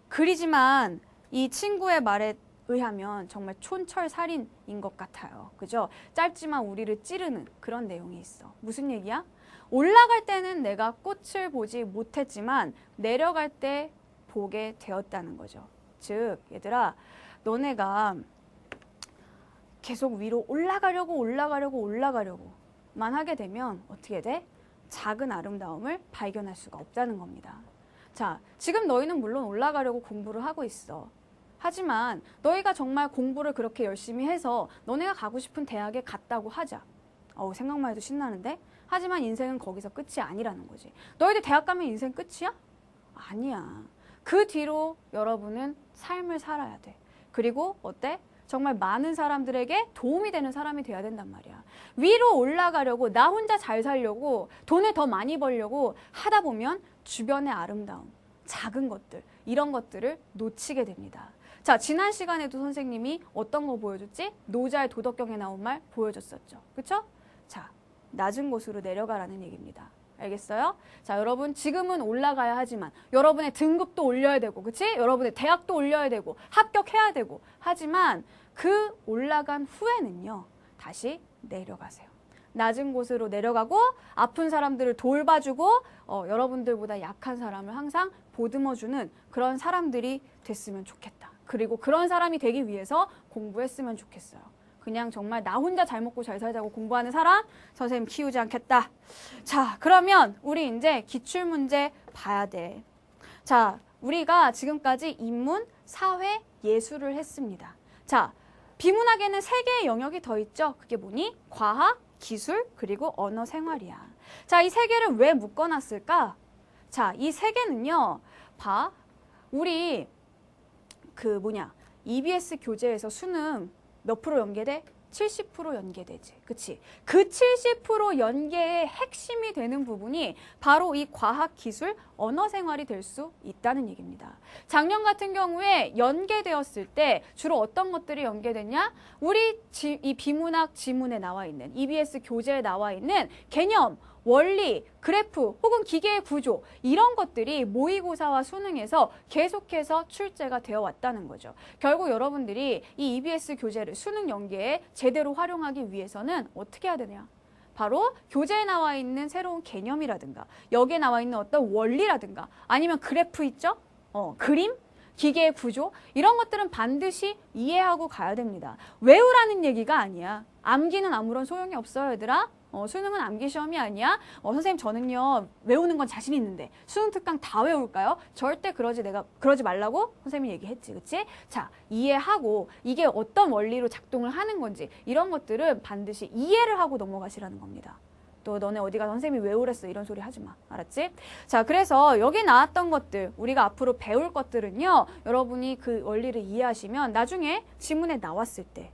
글이지만 이 친구의 말에 의하면 정말 촌철살인인 것 같아요. 그죠? 짧지만 우리를 찌르는 그런 내용이 있어. 무슨 얘기야? 올라갈 때는 내가 꽃을 보지 못했지만 내려갈 때 보게 되었다는 거죠. 즉, 얘들아, 너네가 계속 위로 올라가려고만 하게 되면 어떻게 돼? 작은 아름다움을 발견할 수가 없다는 겁니다. 자, 지금 너희는 물론 올라가려고 공부를 하고 있어. 하지만 너희가 정말 공부를 그렇게 열심히 해서 너네가 가고 싶은 대학에 갔다고 하자. 생각만 해도 신나는데? 하지만 인생은 거기서 끝이 아니라는 거지. 너희들 대학 가면 인생 끝이야? 아니야. 그 뒤로 여러분은 삶을 살아야 돼. 그리고 어때? 정말 많은 사람들에게 도움이 되는 사람이 돼야 된단 말이야. 위로 올라가려고, 나 혼자 잘 살려고, 돈을 더 많이 벌려고 하다 보면 주변의 아름다움, 작은 것들, 이런 것들을 놓치게 됩니다. 자, 지난 시간에도 선생님이 어떤 거 보여줬지? 노자의 도덕경에 나온 말 보여줬었죠. 그쵸? 자, 낮은 곳으로 내려가라는 얘기입니다. 알겠어요? 자, 여러분 지금은 올라가야 하지만 여러분의 등급도 올려야 되고, 그치? 여러분의 대학도 올려야 되고 합격해야 되고, 하지만 그 올라간 후에는요, 다시 내려가세요. 낮은 곳으로 내려가고 아픈 사람들을 돌봐주고 여러분들보다 약한 사람을 항상 보듬어주는 그런 사람들이 됐으면 좋겠다. 그리고 그런 사람이 되기 위해서 공부했으면 좋겠어요. 그냥 정말 나 혼자 잘 먹고 잘 살자고 공부하는 사람 선생님 키우지 않겠다. 자, 그러면 우리 이제 기출문제 봐야 돼. 자, 우리가 지금까지 인문, 사회, 예술을 했습니다. 자, 비문학에는 3개의 영역이 더 있죠. 그게 뭐니? 과학, 기술, 그리고 언어 생활이야. 자, 이 3개를 왜 묶어놨을까? 자, 이 3개는요. 봐. 우리 EBS 교재에서 수능 몇 프로 연계돼? 70% 연계되지. 그치? 그 70% 연계의 핵심이 되는 부분이 바로 이 과학, 기술, 언어 생활이 될 수 있다는 얘기입니다. 작년 같은 경우에 연계되었을 때 주로 어떤 것들이 연계됐냐? 우리 이 비문학 지문에 나와 있는, EBS 교재에 나와 있는 개념, 원리, 그래프 혹은 기계의 구조 이런 것들이 모의고사와 수능에서 계속해서 출제가 되어 왔다는 거죠. 결국 여러분들이 이 EBS 교재를 수능 연계에 제대로 활용하기 위해서는 어떻게 해야 되냐? 바로 교재에 나와 있는 새로운 개념이라든가 여기에 나와 있는 어떤 원리라든가 아니면 그래프 있죠? 그림? 기계의 구조? 이런 것들은 반드시 이해하고 가야 됩니다. 외우라는 얘기가 아니야. 암기는 아무런 소용이 없어요, 얘들아. 수능은 암기 시험이 아니야. 선생님 저는요 외우는 건 자신 있는데 수능 특강 다 외울까요? 절대 그러지 말라고 선생님이 얘기했지, 그치? 자, 이해하고 이게 어떤 원리로 작동을 하는 건지 이런 것들은 반드시 이해를 하고 넘어가시라는 겁니다. 또 너네 어디 가서 선생님이 외우랬어 이런 소리 하지 마. 알았지? 자, 그래서 여기 나왔던 것들 우리가 앞으로 배울 것들은요 여러분이 그 원리를 이해하시면 나중에 지문에 나왔을 때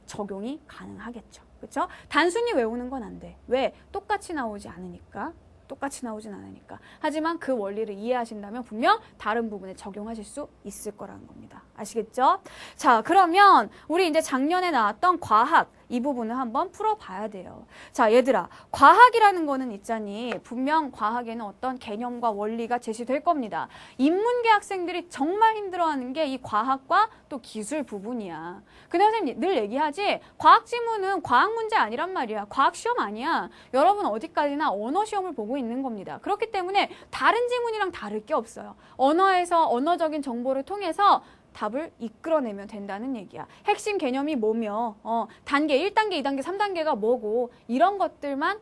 적용이 가능하겠죠. 그렇죠? 단순히 외우는 건 안 돼. 왜? 똑같이 나오지 않으니까. 똑같이 나오진 않으니까. 하지만 그 원리를 이해하신다면 분명 다른 부분에 적용하실 수 있을 거라는 겁니다. 아시겠죠? 자, 그러면 우리 이제 작년에 나왔던 과학 이 부분을 한번 풀어봐야 돼요. 자, 얘들아, 과학이라는 거는 있잖니 분명 과학에는 어떤 개념과 원리가 제시될 겁니다. 인문계 학생들이 정말 힘들어하는 게 이 과학과 또 기술 부분이야. 근데 선생님 늘 얘기하지 과학 지문은 과학 문제 아니란 말이야. 과학 시험 아니야. 여러분 어디까지나 언어 시험을 보고 있는 겁니다. 그렇기 때문에 다른 지문이랑 다를 게 없어요. 언어에서 언어적인 정보를 통해서 답을 이끌어내면 된다는 얘기야. 핵심 개념이 뭐며 단계 1단계, 2단계, 3단계가 뭐고 이런 것들만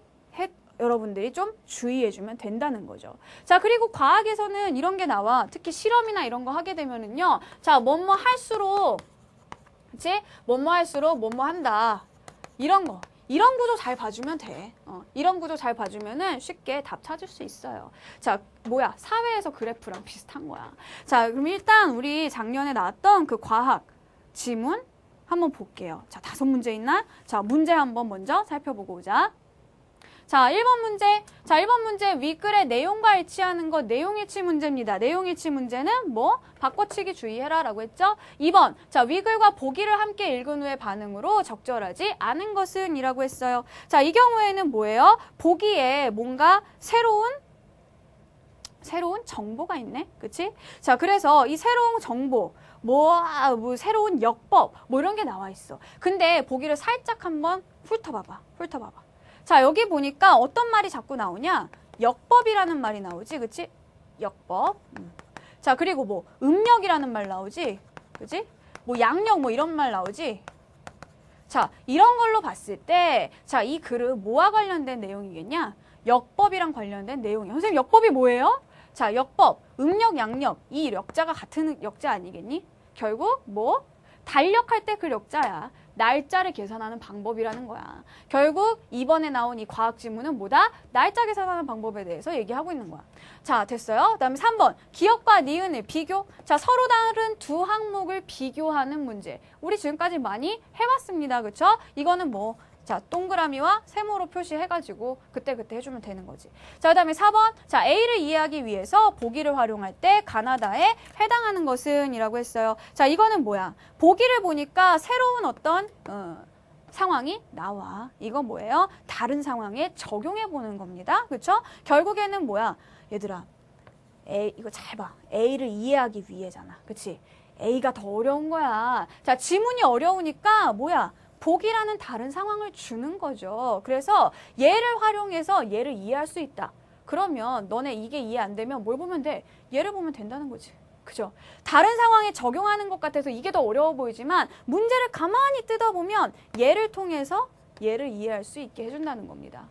여러분들이 좀 주의해주면 된다는 거죠. 자, 그리고 과학에서는 이런 게 나와. 특히 실험이나 이런 거 하게 되면은요. 자, 뭐뭐 할수록 그치? 뭐뭐 할수록 뭐뭐 한다. 이런 거. 이런 구조 잘 봐주면 돼. 이런 구조 잘 봐주면은 쉽게 답 찾을 수 있어요. 자, 뭐야? 사회에서 그래프랑 비슷한 거야. 자, 그럼 일단 우리 작년에 나왔던 그 과학 지문 한번 볼게요. 자, 5문제 있나? 자, 문제 한번 먼저 살펴보고 오자. 자, 1번 문제. 자, 1번 문제 윗글의 내용과 일치하는 것 내용일치 문제입니다. 내용일치 문제는 뭐? 바꿔치기 주의해라 라고 했죠? 2번. 자, 윗글과 보기를 함께 읽은 후의 반응으로 적절하지 않은 것은 이라고 했어요. 자, 이 경우에는 뭐예요? 보기에 뭔가 새로운 정보가 있네. 그치? 자, 그래서 이 새로운 정보, 뭐 새로운 역법, 뭐 이런 게 나와 있어. 근데 보기를 살짝 한번 훑어봐봐. 자, 여기 보니까 어떤 말이 자꾸 나오냐? 역법이라는 말이 나오지, 그치? 역법. 자, 그리고 뭐 음력이라는 말 나오지, 그치? 뭐 양력 뭐 이런 말 나오지. 자, 이런 걸로 봤을 때, 자, 이 글은 뭐와 관련된 내용이겠냐? 역법이랑 관련된 내용이에요. 선생님, 역법이 뭐예요? 자, 역법, 음력, 양력, 이 역자가 같은 역자 아니겠니? 결국 뭐? 달력할 때 그 역자야. 날짜를 계산하는 방법이라는 거야. 결국 이번에 나온 이 과학 지문은 뭐다? 날짜 계산하는 방법에 대해서 얘기하고 있는 거야. 자, 됐어요? 그 다음에 3번. 기억과 니은의 비교. 자, 서로 다른 두 항목을 비교하는 문제. 우리 지금까지 많이 해봤습니다. 그쵸? 이거는 뭐, 자, 동그라미와 세모로 표시해가지고 그때 해주면 되는 거지. 자, 그 다음에 4번. 자, A를 이해하기 위해서 보기를 활용할 때 가나다에 해당하는 것은 이라고 했어요. 자, 이거는 뭐야? 보기를 보니까 새로운 어떤 상황이 나와. 이건 뭐예요? 다른 상황에 적용해보는 겁니다. 그쵸? 결국에는 뭐야? 얘들아, 이거 잘 봐. A를 이해하기 위해잖아. 그치? A가 더 어려운 거야. 자, 지문이 어려우니까 뭐야? 보기라는 다른 상황을 주는 거죠. 그래서 얘를 활용해서 얘를 이해할 수 있다. 그러면 너네 이게 이해 안 되면 뭘 보면 돼? 얘를 보면 된다는 거지. 그죠? 다른 상황에 적용하는 것 같아서 이게 더 어려워 보이지만 문제를 가만히 뜯어보면 얘를 통해서 얘를 이해할 수 있게 해준다는 겁니다.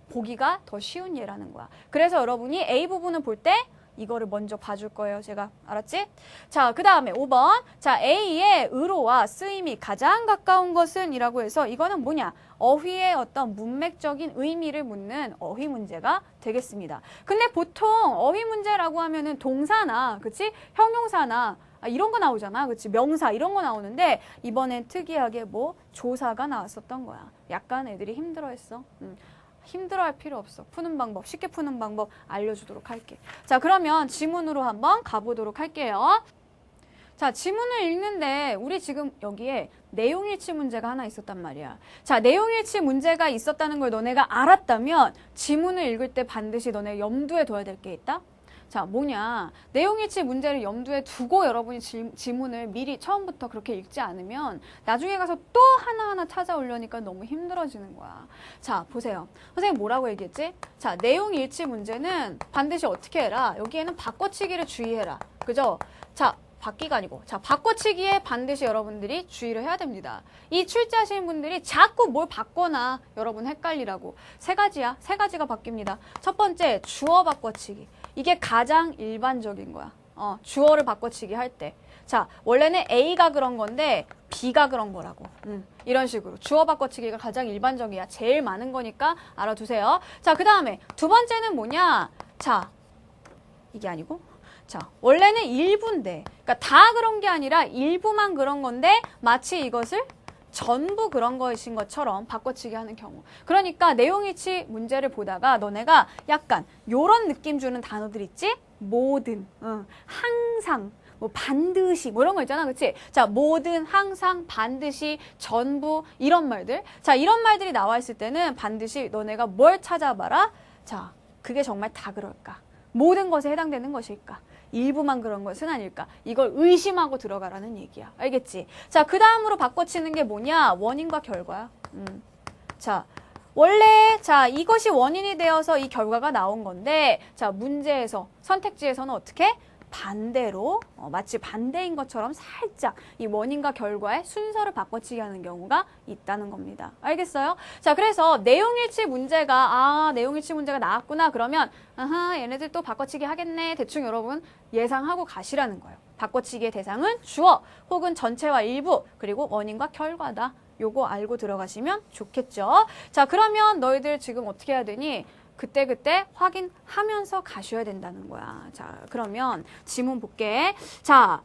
보기가 더 쉬운 예라는 거야. 그래서 여러분이 A 부분을 볼 때 이거를 먼저 봐줄 거예요. 제가. 알았지? 자, 그 다음에 5번. 자, A의 의로와 쓰임이 가장 가까운 것은 이라고 해서 이거는 뭐냐? 어휘의 어떤 문맥적인 의미를 묻는 어휘 문제가 되겠습니다. 근데 보통 어휘 문제라고 하면은 동사나, 그치? 형용사나 이런 거 나오잖아. 그치? 명사 이런 거 나오는데 이번엔 특이하게 뭐 조사가 나왔었던 거야. 약간 애들이 힘들어했어. 힘들어할 필요 없어. 푸는 방법, 쉽게 푸는 방법 알려주도록 할게. 자, 그러면 지문으로 한번 가보도록 할게요. 자, 지문을 읽는데 우리 지금 여기에 내용일치 문제가 하나 있었단 말이야. 자, 내용일치 문제가 있었다는 걸 너네가 알았다면 지문을 읽을 때 반드시 너네 염두에 둬야 될 게 있다? 자, 뭐냐. 내용일치 문제를 염두에 두고 여러분이 지문을 미리 처음부터 그렇게 읽지 않으면 나중에 가서 또 하나하나 찾아오려니까 너무 힘들어지는 거야. 자, 보세요. 선생님 뭐라고 얘기했지? 자, 내용일치 문제는 반드시 어떻게 해라? 여기에는 바꿔치기를 주의해라. 그죠? 자, 바퀴가 아니고 자, 바꿔치기에 반드시 여러분들이 주의를 해야 됩니다. 이 출제하시는 분들이 자꾸 뭘 바꿔나 여러분 헷갈리라고. 세 가지야. 세 가지가 바뀝니다. 첫 번째, 주어 바꿔치기. 이게 가장 일반적인 거야. 주어를 바꿔치기 할 때. 자, 원래는 A가 그런 건데 B가 그런 거라고. 이런 식으로. 주어 바꿔치기가 가장 일반적이야. 제일 많은 거니까 알아두세요. 자, 그 다음에 두 번째는 뭐냐. 자, 이게 아니고 자, 원래는 일부인데, 그러니까 다 그런 게 아니라 일부만 그런 건데 마치 이것을 전부 그런 것인 것처럼 바꿔치기 하는 경우. 그러니까 내용일치 문제를 보다가 너네가 약간 요런 느낌 주는 단어들 있지? 모든, 항상, 뭐 반드시 뭐 이런 거 있잖아. 그치? 자, 모든, 항상, 반드시, 전부 이런 말들. 자, 이런 말들이 나와 있을 때는 반드시 너네가 뭘 찾아봐라? 자, 그게 정말 다 그럴까? 모든 것에 해당되는 것일까? 일부만 그런 것은 아닐까? 이걸 의심하고 들어가라는 얘기야. 알겠지? 자, 그 다음으로 바꿔치는 게 뭐냐? 원인과 결과야. 자, 원래 자, 이것이 원인이 되어서 이 결과가 나온 건데 자, 문제에서 선택지에서는 어떻게? 반대로 마치 반대인 것처럼 살짝 이 원인과 결과의 순서를 바꿔치기 하는 경우가 있다는 겁니다. 알겠어요? 자, 그래서 내용일치 문제가 내용일치 문제가 나왔구나 그러면 얘네들 또 바꿔치기 하겠네 대충 여러분 예상하고 가시라는 거예요. 바꿔치기의 대상은 주어 혹은 전체와 일부 그리고 원인과 결과다. 요거 알고 들어가시면 좋겠죠. 자, 그러면 너희들 지금 어떻게 해야 되니? 그때그때 확인하면서 가셔야 된다는 거야. 자, 그러면 지문 볼게. 자,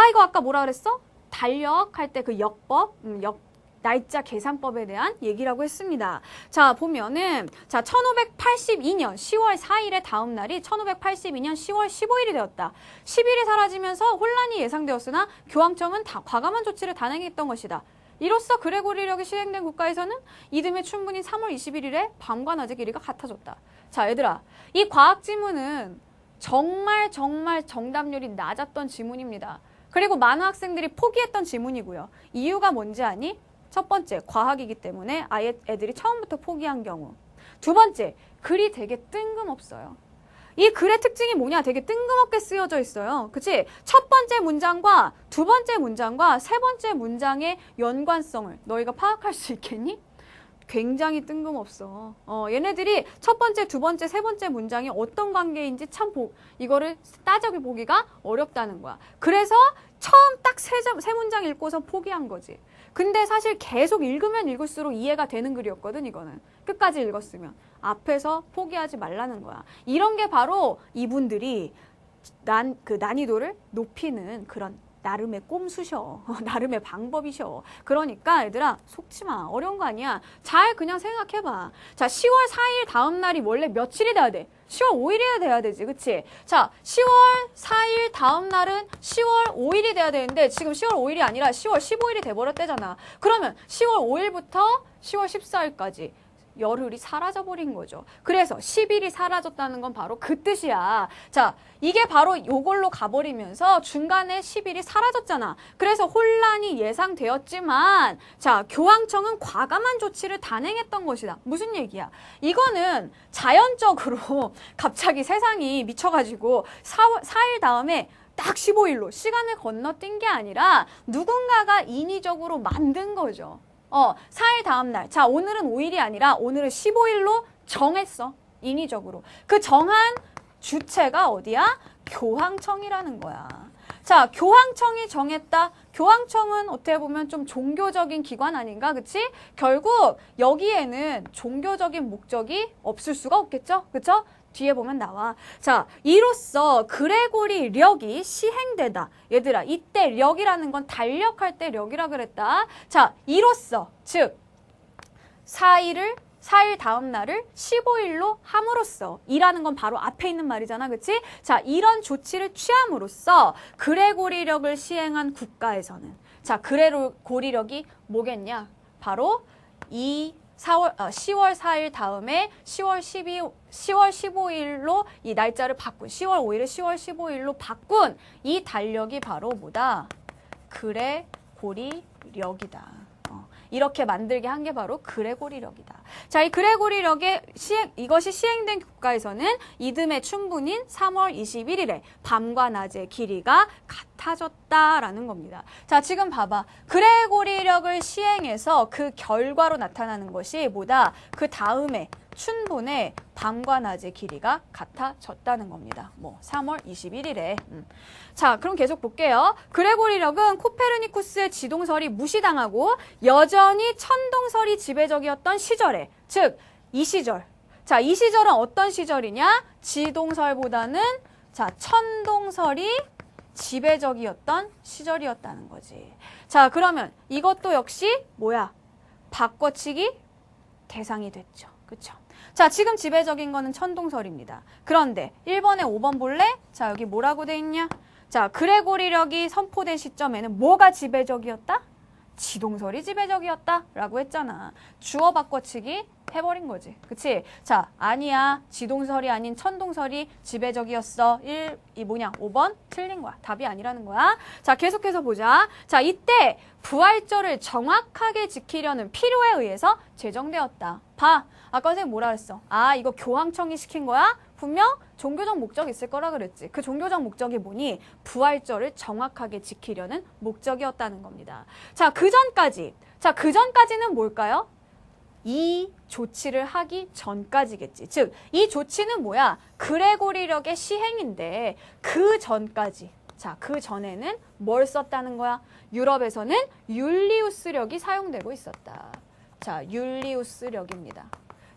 이거 아까 뭐라 그랬어? 달력할 때 그 역법, 날짜 계산법에 대한 얘기라고 했습니다. 자, 보면은, 자, 1582년 10월 4일의 다음 날이 1582년 10월 15일이 되었다. 10일이 사라지면서 혼란이 예상되었으나 교황청은 과감한 조치를 단행했던 것이다. 이로써 그레고리력이 시행된 국가에서는 이듬해 충분히 3월 21일에 밤과 낮의 길이가 같아졌다. 자, 얘들아, 이 과학 지문은 정말 정답률이 낮았던 지문입니다. 그리고 많은 학생들이 포기했던 지문이고요. 이유가 뭔지 아니? 첫 번째, 과학이기 때문에 아예 애들이 처음부터 포기한 경우. 두 번째, 글이 되게 뜬금없어요. 이 글의 특징이 뭐냐? 되게 뜬금없게 쓰여져 있어요. 그치? 첫 번째 문장과 두 번째 문장과 세 번째 문장의 연관성을 너희가 파악할 수 있겠니? 굉장히 뜬금없어. 얘네들이 첫 번째, 두 번째, 세 번째 문장이 어떤 관계인지 참 이거를 따져보기가 어렵다는 거야. 그래서 처음 딱 세 문장 읽고서 포기한 거지. 근데 사실 계속 읽으면 읽을수록 이해가 되는 글이었거든, 이거는. 끝까지 읽었으면. 앞에서 포기하지 말라는 거야. 이런 게 바로 이분들이 난이도를 높이는 그런 나름의 꼼수셔. 나름의 방법이셔. 그러니까 얘들아 속지 마. 어려운 거 아니야. 잘 그냥 생각해봐. 자, 10월 4일 다음 날이 원래 며칠이 돼야 돼? 10월 5일이 돼야 되지. 그치? 자, 10월 4일 다음 날은 10월 5일이 돼야 되는데 지금 10월 5일이 아니라 10월 15일이 돼버렸대잖아. 그러면 10월 5일부터 10월 14일까지 열흘이 사라져버린 거죠. 그래서 10일이 사라졌다는 건 바로 그 뜻이야. 자, 이게 바로 요걸로 가버리면서 중간에 10일이 사라졌잖아. 그래서 혼란이 예상되었지만 자, 교황청은 과감한 조치를 단행했던 것이다. 무슨 얘기야? 이거는 자연적으로 갑자기 세상이 미쳐가지고 4일 다음에 딱 15일로 시간을 건너뛴 게 아니라 누군가가 인위적으로 만든 거죠. 4일 다음 날. 자, 오늘은 5일이 아니라 오늘은 15일로 정했어. 인위적으로. 그 정한 주체가 어디야? 교황청이라는 거야. 자, 교황청이 정했다. 교황청은 어떻게 보면 좀 종교적인 기관 아닌가? 그치? 결국 여기에는 종교적인 목적이 없을 수가 없겠죠? 그쵸? 뒤에 보면 나와. 자, 이로써 그레고리력이 시행되다. 얘들아, 이때 력이라는 건 달력할 때 력이라 그랬다. 자, 이로써, 즉 4일 다음 날을 15일로 함으로써, 이라는 건 바로 앞에 있는 말이잖아, 그치? 자, 이런 조치를 취함으로써 그레고리력을 시행한 국가에서는, 자, 그레고리력이 뭐겠냐? 바로 이 10월 4일 다음에 10월 15일로 이 날짜를 바꾼, 10월 5일을 10월 15일로 바꾼 이 달력이 바로 뭐다? 그레고리력이다. 이렇게 만들게 한 게 바로 그레고리력이다. 자, 이 그레고리력의 이것이 시행된 국가에서는 이듬해 춘분인 3월 21일에 밤과 낮의 길이가 같아졌다라는 겁니다. 자, 지금 봐봐. 그레고리력을 시행해서 그 결과로 나타나는 것이 뭐다? 그 다음에 춘분에 밤과 낮의 길이가 같아졌다는 겁니다. 3월 21일에. 자, 그럼 계속 볼게요. 그레고리력은 코페르니쿠스의 지동설이 무시당하고 여전히 천동설이 지배적이었던 시절에, 즉 이 시절. 자, 이 시절은 어떤 시절이냐? 지동설보다는 자, 천동설이 지배적이었던 시절이었다는 거지. 자, 그러면 이것도 역시 뭐야? 바꿔치기 대상이 됐죠. 그쵸? 자, 지금 지배적인 거는 천동설입니다. 그런데 1번에 5번 볼래? 자, 여기 뭐라고 돼 있냐? 자, 그레고리력이 선포된 시점에는 뭐가 지배적이었다? 지동설이 지배적이었다라고 했잖아. 주어 바꿔치기 해버린 거지. 그치? 자, 아니야. 지동설이 아닌 천동설이 지배적이었어. 5번 틀린 거야. 답이 아니라는 거야. 자, 계속해서 보자. 자, 이때 부활절을 정확하게 지키려는 필요에 의해서 제정되었다. 봐. 아까 선생님 뭐라 그랬어? 아, 이거 교황청이 시킨 거야? 분명 종교적 목적이 있을 거라 그랬지. 그 종교적 목적이 뭐니? 부활절을 정확하게 지키려는 목적이었다는 겁니다. 자, 그 전까지는 뭘까요? 이 조치를 하기 전까지겠지. 즉, 이 조치는 뭐야? 그레고리력의 시행인데 그 전까지. 자, 그 전에는 뭘 썼다는 거야? 유럽에서는 율리우스력이 사용되고 있었다. 자, 율리우스력입니다.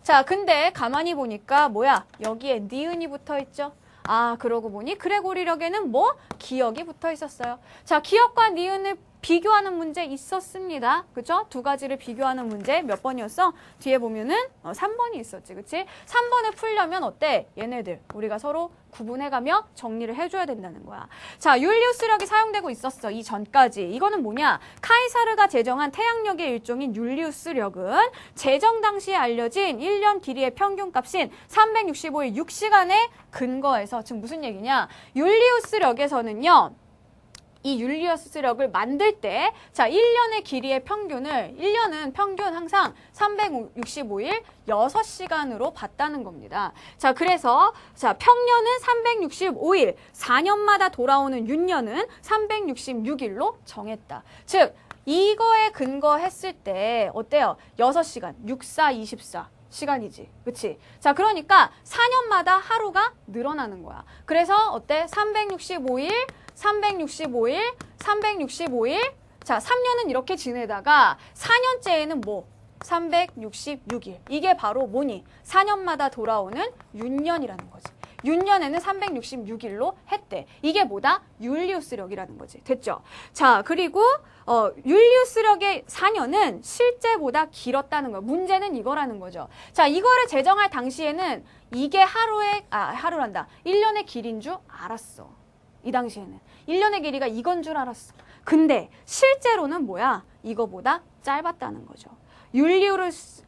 자, 근데 가만히 보니까 뭐야? 여기에 니은이 붙어 있죠? 아, 그러고 보니 그레고리력에는 뭐? 기역이 붙어 있었어요. 자, 기역과 니은을 비교하는 문제 있었습니다. 그죠? 두 가지를 비교하는 문제 몇 번이었어? 뒤에 보면은 3번이 있었지. 그치? 3번을 풀려면 어때? 얘네들 우리가 서로 구분해가며 정리를 해줘야 된다는 거야. 자, 율리우스력이 사용되고 있었어. 이 전까지. 이거는 뭐냐? 카이사르가 제정한 태양력의 일종인 율리우스력은 제정 당시에 알려진 1년 길이의 평균값인 365일 6시간에 근거해서 지금 무슨 얘기냐? 율리우스력에서는요. 이 율리우스력을 만들 때, 자, 1년의 길이의 평균을, 1년은 평균 항상 365일 6시간으로 봤다는 겁니다. 자, 그래서, 자, 평년은 365일, 4년마다 돌아오는 윤년은 366일로 정했다. 즉, 이거에 근거했을 때, 어때요? 6시간, 6, 4, 24. 시간이지. 그치? 자, 그러니까 4년마다 하루가 늘어나는 거야. 그래서 어때? 365일, 자, 3년은 이렇게 지내다가 4년째에는 뭐? 366일. 이게 바로 뭐니? 4년마다 돌아오는 윤년이라는 거지. 윤년에는 366일로 했대. 이게 뭐다? 율리우스력이라는 거지. 됐죠? 자, 그리고 율리우스력의 4년은 실제보다 길었다는 거야. 문제는 이거라는 거죠. 자, 이거를 제정할 당시에는 이게 하루란다. 1년의 길인 줄 알았어. 이 당시에는. 1년의 길이가 이건 줄 알았어. 근데 실제로는 뭐야? 이거보다 짧았다는 거죠.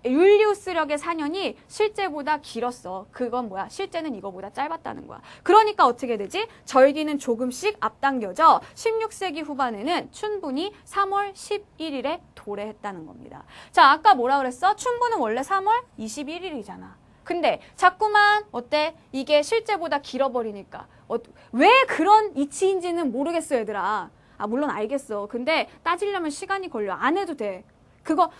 율리우스력의 4년이 실제보다 길었어. 그건 뭐야? 실제는 이거보다 짧았다는 거야. 그러니까 어떻게 되지? 절기는 조금씩 앞당겨져 16세기 후반에는 춘분이 3월 11일에 도래했다는 겁니다. 자, 아까 뭐라 그랬어? 춘분은 원래 3월 21일이잖아. 근데 자꾸만 어때? 이게 실제보다 길어버리니까 왜 그런 이치인지는 모르겠어, 얘들아. 물론 알겠어. 근데 따지려면 시간이 걸려. 안 해도 돼. 그거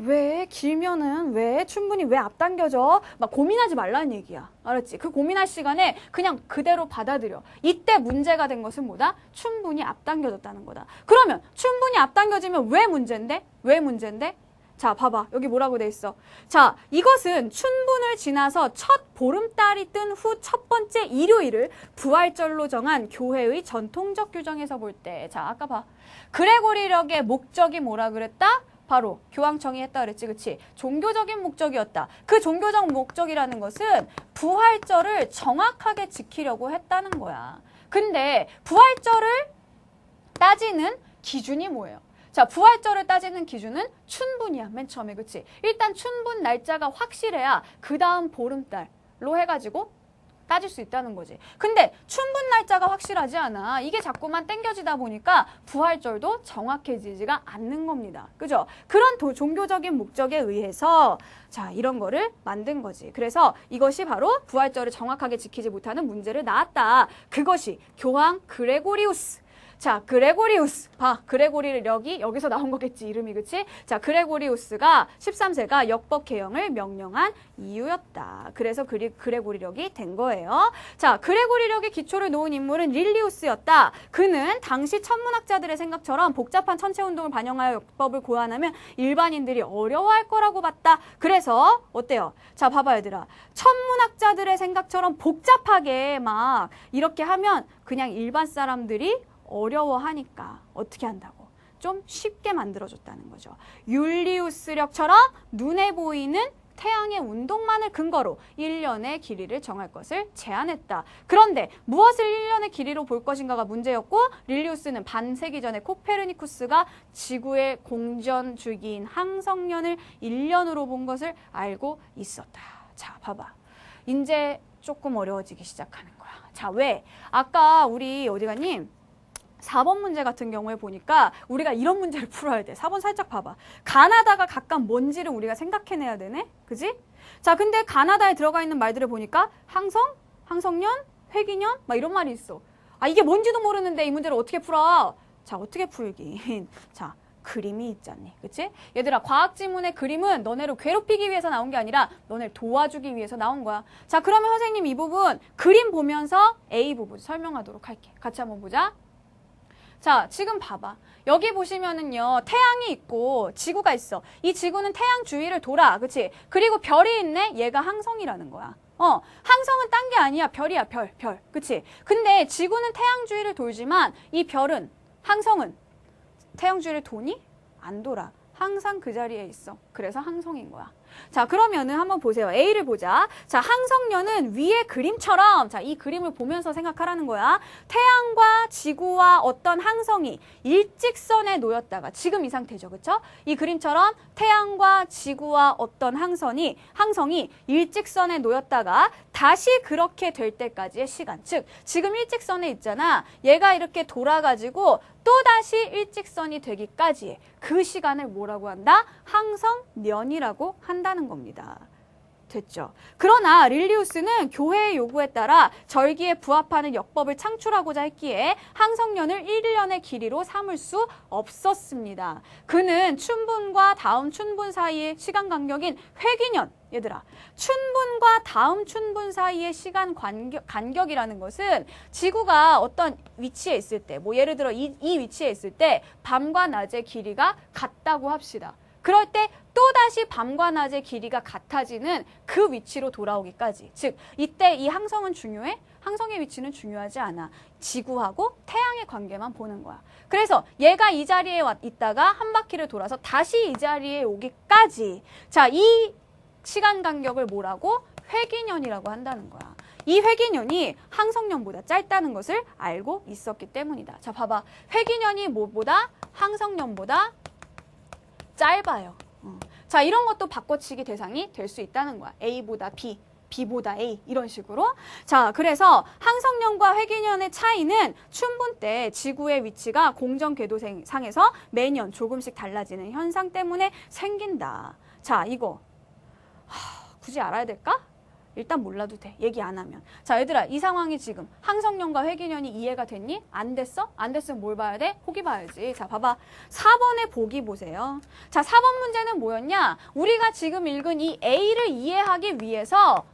왜 길면은 왜 춘분이 왜 앞당겨져? 막 고민하지 말라는 얘기야. 알았지? 그 고민할 시간에 그냥 그대로 받아들여. 이때 문제가 된 것은 뭐다? 춘분이 앞당겨졌다는 거다. 그러면 춘분이 앞당겨지면 왜 문제인데? 왜 문제인데? 자, 봐봐. 여기 뭐라고 돼 있어? 자, 이것은 춘분을 지나서 첫 보름달이 뜬 후 첫 번째 일요일을 부활절로 정한 교회의 전통적 규정에서 볼 때. 자, 아까 봐. 그레고리력의 목적이 뭐라 그랬다? 바로 교황청이 했다 그랬지, 그치? 종교적인 목적이었다. 그 종교적 목적이라는 것은 부활절을 정확하게 지키려고 했다는 거야. 근데 부활절을 따지는 기준이 뭐예요? 자, 부활절을 따지는 기준은 춘분이야, 맨 처음에, 그치? 일단 춘분 날짜가 확실해야 그 다음 보름달로 해가지고 따질 수 있다는 거지. 근데 춘분 날짜가 확실하지 않아. 이게 자꾸만 땡겨지다 보니까 부활절도 정확해지지가 않는 겁니다. 그죠? 그런 종교적인 목적에 의해서 자, 이런 거를 만든 거지. 그래서 이것이 바로 부활절을 정확하게 지키지 못하는 문제를 낳았다. 그것이 교황 그레고리우스. 자, 그레고리우스. 봐. 그레고리력이 여기서 나온 거겠지, 이름이, 그치? 자, 그레고리우스가 13세가 역법 개정을 명령한 이유였다. 그래서 그레고리력이 된 거예요. 자, 그레고리력의 기초를 놓은 인물은 릴리우스였다. 그는 당시 천문학자들의 생각처럼 복잡한 천체 운동을 반영하여 역법을 고안하면 일반인들이 어려워할 거라고 봤다. 그래서 어때요? 자, 봐봐, 얘들아. 천문학자들의 생각처럼 복잡하게 막 이렇게 하면 그냥 일반 사람들이 어려워하니까 어떻게 한다고? 좀 쉽게 만들어줬다는 거죠. 율리우스력처럼 눈에 보이는 태양의 운동만을 근거로 1년의 길이를 정할 것을 제안했다. 그런데 무엇을 1년의 길이로 볼 것인가가 문제였고 릴리우스는 반세기 전에 코페르니쿠스가 지구의 공전 주기인 항성년을 1년으로 본 것을 알고 있었다. 자, 봐봐. 이제 조금 어려워지기 시작하는 거야. 자, 왜? 아까 우리 어디 갔니? 4번 문제 같은 경우에 보니까 우리가 이런 문제를 풀어야 돼. 4번 살짝 봐봐. 가나다가 각각 뭔지를 우리가 생각해내야 되네? 그지? 자, 근데 가나다에 들어가 있는 말들을 보니까 항성, 항성년, 회기년 막 이런 말이 있어. 아, 이게 뭔지도 모르는데 이 문제를 어떻게 풀어? 자, 어떻게 풀긴. 자, 그림이 있잖니. 그치? 얘들아, 과학 지문의 그림은 너네를 괴롭히기 위해서 나온 게 아니라 너네를 도와주기 위해서 나온 거야. 자, 그러면 선생님 이 부분 그림 보면서 A 부분 설명하도록 할게. 같이 한번 보자. 자, 지금 봐봐. 여기 보시면은요, 태양이 있고 지구가 있어. 이 지구는 태양 주위를 돌아. 그치? 그리고 별이 있네? 얘가 항성이라는 거야. 항성은 딴 게 아니야. 별이야, 별. 그치? 근데 지구는 태양 주위를 돌지만 이 별은, 항성은 태양 주위를 도니? 안 돌아. 항상 그 자리에 있어. 그래서 항성인 거야. 자, 그러면은 한번 보세요. A를 보자. 자, 항성년은 위의 그림처럼, 자, 이 그림을 보면서 생각하라는 거야. 태양과 지구와 어떤 항성이 일직선에 놓였다가, 지금 이 상태죠. 그쵸? 이 그림처럼 태양과 지구와 어떤 항성이 일직선에 놓였다가 다시 그렇게 될 때까지의 시간. 즉, 지금 일직선에 있잖아. 얘가 이렇게 돌아가지고 또다시 일직선이 되기까지의 그 시간을 뭐라고 한다? 항성년이라고 한다는 겁니다. 됐죠? 그러나 릴리우스는 교회의 요구에 따라 절기에 부합하는 역법을 창출하고자 했기에 항성년을 1년의 길이로 삼을 수 없었습니다. 그는 춘분과 다음 춘분 사이의 시간 간격인 회기년, 얘들아, 춘분과 다음 춘분 사이의 시간 간격이라는 것은 지구가 어떤 위치에 있을 때, 뭐 예를 들어 이 위치에 있을 때 밤과 낮의 길이가 같다고 합시다. 그럴 때 또다시 밤과 낮의 길이가 같아지는 그 위치로 돌아오기까지. 즉, 이때 이 항성은 중요해? 항성의 위치는 중요하지 않아. 지구하고 태양의 관계만 보는 거야. 그래서 얘가 이 자리에 있다가 한 바퀴를 돌아서 다시 이 자리에 오기까지. 자, 이 시간 간격을 뭐라고? 회기년이라고 한다는 거야. 이 회기년이 항성년보다 짧다는 것을 알고 있었기 때문이다. 자, 봐봐. 회기년이 뭐보다? 항성년보다 짧아요. 자, 이런 것도 바꿔치기 대상이 될 수 있다는 거야. A보다 B, B보다 A 이런 식으로. 자, 그래서 항성년과 회기년의 차이는 춘분 때 지구의 위치가 공전 궤도상에서 매년 조금씩 달라지는 현상 때문에 생긴다. 자, 이거 굳이 알아야 될까? 일단 몰라도 돼. 얘기 안 하면. 자, 얘들아, 이 상황이 지금 항성년과 회기년이 이해가 됐니? 안 됐어? 안 됐으면 뭘 봐야 돼? 보기 봐야지. 자, 봐봐. 4번의 보기 보세요. 자, 4번 문제는 뭐였냐? 우리가 지금 읽은 이 A를 이해하기 위해서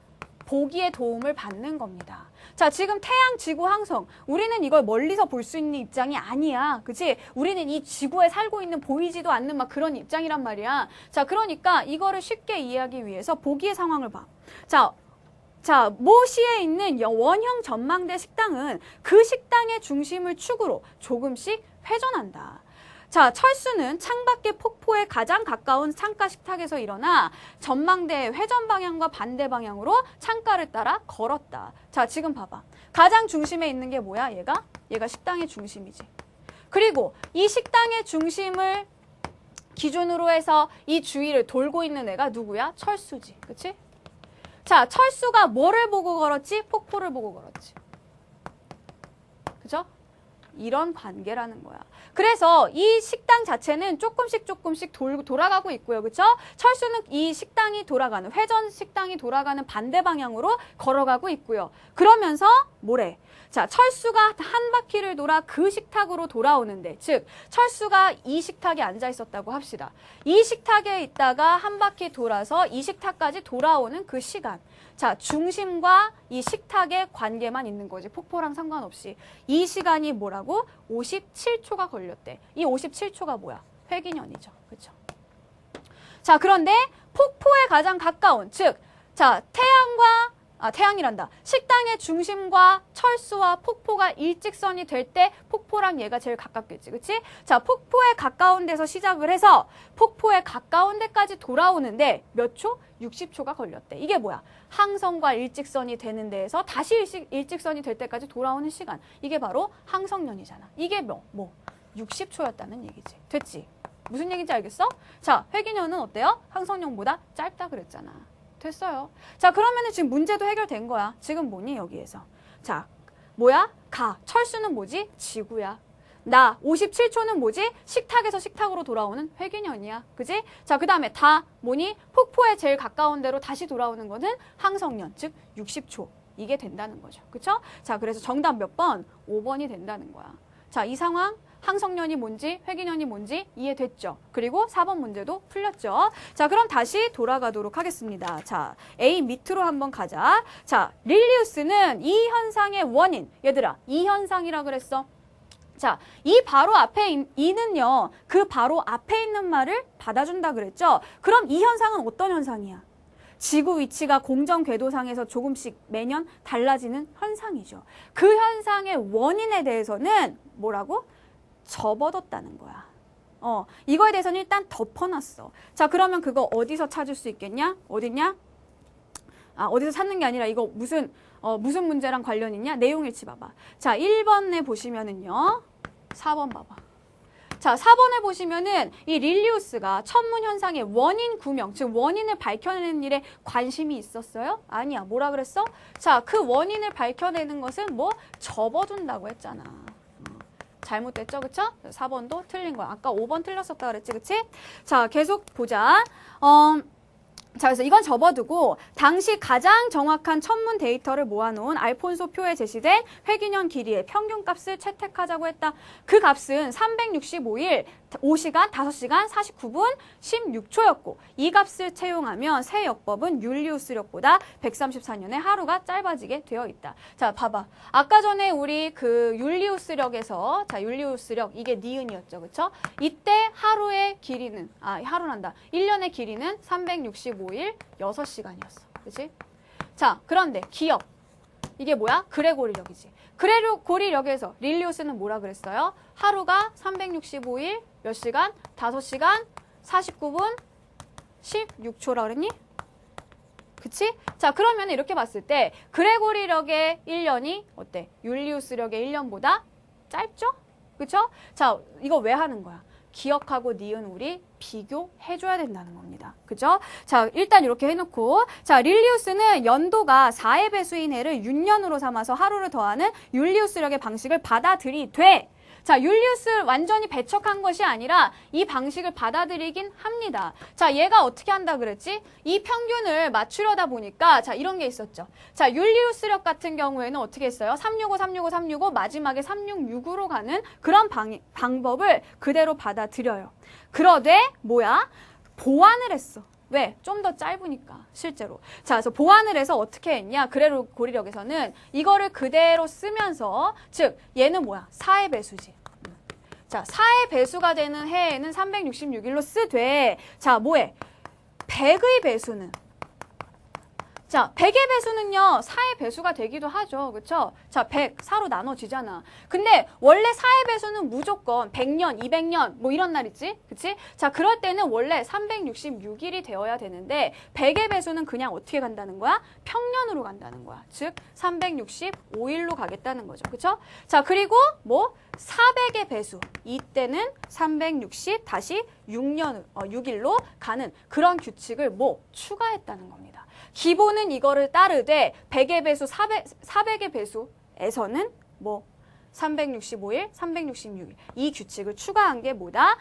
보기의 도움을 받는 겁니다. 자, 지금 태양, 지구, 항성. 우리는 이걸 멀리서 볼 수 있는 입장이 아니야. 그치? 우리는 이 지구에 살고 있는 보이지도 않는 막 그런 입장이란 말이야. 자, 그러니까 이거를 쉽게 이해하기 위해서 보기의 상황을 봐. 자, 모시에 있는 원형 전망대 식당은 그 식당의 중심을 축으로 조금씩 회전한다. 자, 철수는 창밖의 폭포에 가장 가까운 창가 식탁에서 일어나 전망대의 회전 방향과 반대 방향으로 창가를 따라 걸었다. 자, 지금 봐봐. 가장 중심에 있는 게 뭐야? 얘가 식당의 중심이지. 그리고 이 식당의 중심을 기준으로 해서 이 주위를 돌고 있는 애가 누구야? 철수지. 그치? 자, 철수가 뭐를 보고 걸었지? 폭포를 보고 걸었지. 그죠? 이런 관계라는 거야. 그래서 이 식당 자체는 조금씩 돌아가고 있고요. 그쵸? 철수는 이 식당이 돌아가는, 회전 식당이 돌아가는 반대 방향으로 걸어가고 있고요. 그러면서 뭐래? 자, 철수가 한 바퀴를 돌아 그 식탁으로 돌아오는데, 즉 철수가 이 식탁에 앉아 있었다고 합시다. 이 식탁에 있다가 한 바퀴 돌아서 이 식탁까지 돌아오는 그 시간. 자, 중심과 이 식탁의 관계만 있는 거지. 폭포랑 상관없이. 이 시간이 뭐라고? 57초가 걸렸대. 이 57초가 뭐야? 회기년이죠. 그렇죠? 자, 그런데 폭포에 가장 가까운, 즉, 자, 태양이란다. 식당의 중심과 철수와 폭포가 일직선이 될 때 폭포랑 얘가 제일 가깝겠지. 그치? 자, 폭포에 가까운 데서 시작을 해서 폭포에 가까운 데까지 돌아오는데 몇 초? 60초가 걸렸대. 이게 뭐야? 항성과 일직선이 되는 데에서 다시 일직선이 될 때까지 돌아오는 시간. 이게 바로 항성년이잖아. 이게 60초였다는 얘기지. 됐지? 무슨 얘기인지 알겠어? 자, 회기년은 어때요? 항성년보다 짧다 그랬잖아. 됐어요. 자, 그러면은 지금 문제도 해결된 거야. 지금 뭐니, 여기에서? 자, 뭐야? 철수는 뭐지? 지구야. 57초는 뭐지? 식탁에서 식탁으로 돌아오는 회기년이야. 그지? 자, 그 다음에 뭐니? 폭포에 제일 가까운 데로 다시 돌아오는 거는 항성년, 즉 60초. 이게 된다는 거죠. 그쵸? 자, 그래서 정답 몇 번? 5번이 된다는 거야. 자, 이 상황 항성년이 뭔지, 회기년이 뭔지 이해됐죠? 그리고 4번 문제도 풀렸죠? 자, 그럼 다시 돌아가도록 하겠습니다. 자, A 밑으로 한번 가자. 자, 릴리우스는 이 현상의 원인. 얘들아, 이 현상이라 그랬어. 자, 이 바로 앞에 이는요, 그 바로 앞에 있는 말을 받아준다 그랬죠? 그럼 이 현상은 어떤 현상이야? 지구 위치가 공정 궤도상에서 조금씩 매년 달라지는 현상이죠. 그 현상의 원인에 대해서는 뭐라고? 접어뒀다는 거야. 이거에 대해서는 일단 덮어놨어. 자, 그러면 그거 어디서 찾을 수 있겠냐? 어딨냐? 어디서 찾는 게 아니라 이거 무슨 문제랑 관련 있냐? 내용일치 봐봐. 자, 1번에 보시면은요. 4번 봐봐. 자, 4번을 보시면은 이 릴리우스가 천문 현상의 원인 구명, 즉 원인을 밝혀내는 일에 관심이 있었어요? 아니야. 뭐라 그랬어? 자, 그 원인을 밝혀내는 것은 뭐? 접어둔다고 했잖아. 잘못됐죠? 그쵸? 4번도 틀린 거야. 아까 5번 틀렸었다 그랬지? 그치? 자, 계속 보자. 자, 그래서 이건 접어두고 당시 가장 정확한 천문 데이터를 모아놓은 알폰소 표에 제시된 회기년 길이의 평균값을 채택하자고 했다. 그 값은 365일 5시간, 5시간, 49분, 16초였고 이 값을 채용하면 새 역법은 율리우스력보다 134년의 하루가 짧아지게 되어 있다. 자, 봐봐. 아까 전에 우리 그 율리우스력에서 자, 율리우스력 이게 니은이었죠. 그쵸? 이때 하루의 길이는 하루란다. 1년의 길이는 365일 6시간이었어. 그치? 자, 그런데 기억. 이게 뭐야? 그레고리력이지. 그레고리력에서 릴리우스는 뭐라 그랬어요? 하루가 365일 몇 시간? 5시간 49분 16초라 그랬니? 그치? 자, 그러면 이렇게 봤을 때 그레고리력의 1년이 어때? 율리우스력의 1년보다 짧죠? 그쵸? 자, 이거 왜 하는 거야? 기억하고 니은 우리 비교해줘야 된다는 겁니다. 그죠? 자, 일단 이렇게 해놓고 자, 릴리우스는 연도가 4의 배수인 해를 윤년으로 삼아서 하루를 더하는 율리우스력의 방식을 받아들이되 자, 율리우스를 완전히 배척한 것이 아니라 이 방식을 받아들이긴 합니다. 자, 얘가 어떻게 한다 그랬지? 이 평균을 맞추려다 보니까 자, 이런 게 있었죠. 자, 율리우스력 같은 경우에는 어떻게 했어요? 365, 365, 365 마지막에 366으로 가는 그런 방법을 그대로 받아들여요. 그러되 뭐야? 보완을 했어. 왜? 좀 더 짧으니까 실제로. 자, 그래서 보완을 해서 어떻게 했냐? 그레고리력에서는 이거를 그대로 쓰면서 즉 얘는 뭐야? 4의 배수지. 자, 4의 배수가 되는 해에는 366일로 쓰되 자, 뭐해? 100의 배수는 자, 100의 배수는요, 4의 배수가 되기도 하죠. 그쵸? 자, 100, 4로 나눠지잖아. 근데 원래 4의 배수는 무조건 100년, 200년, 뭐 이런 날 있지? 그치? 자, 그럴 때는 원래 366일이 되어야 되는데 100의 배수는 그냥 어떻게 간다는 거야? 평년으로 간다는 거야. 즉, 365일로 가겠다는 거죠. 그쵸? 자, 그리고 뭐? 400의 배수. 이때는 360 다시 6일로 가는 그런 규칙을 뭐? 추가했다는 겁니다. 기본은 이거를 따르되 100의 배수, 400의 배수에서는 뭐 365일, 366일 이 규칙을 추가한 게 뭐다?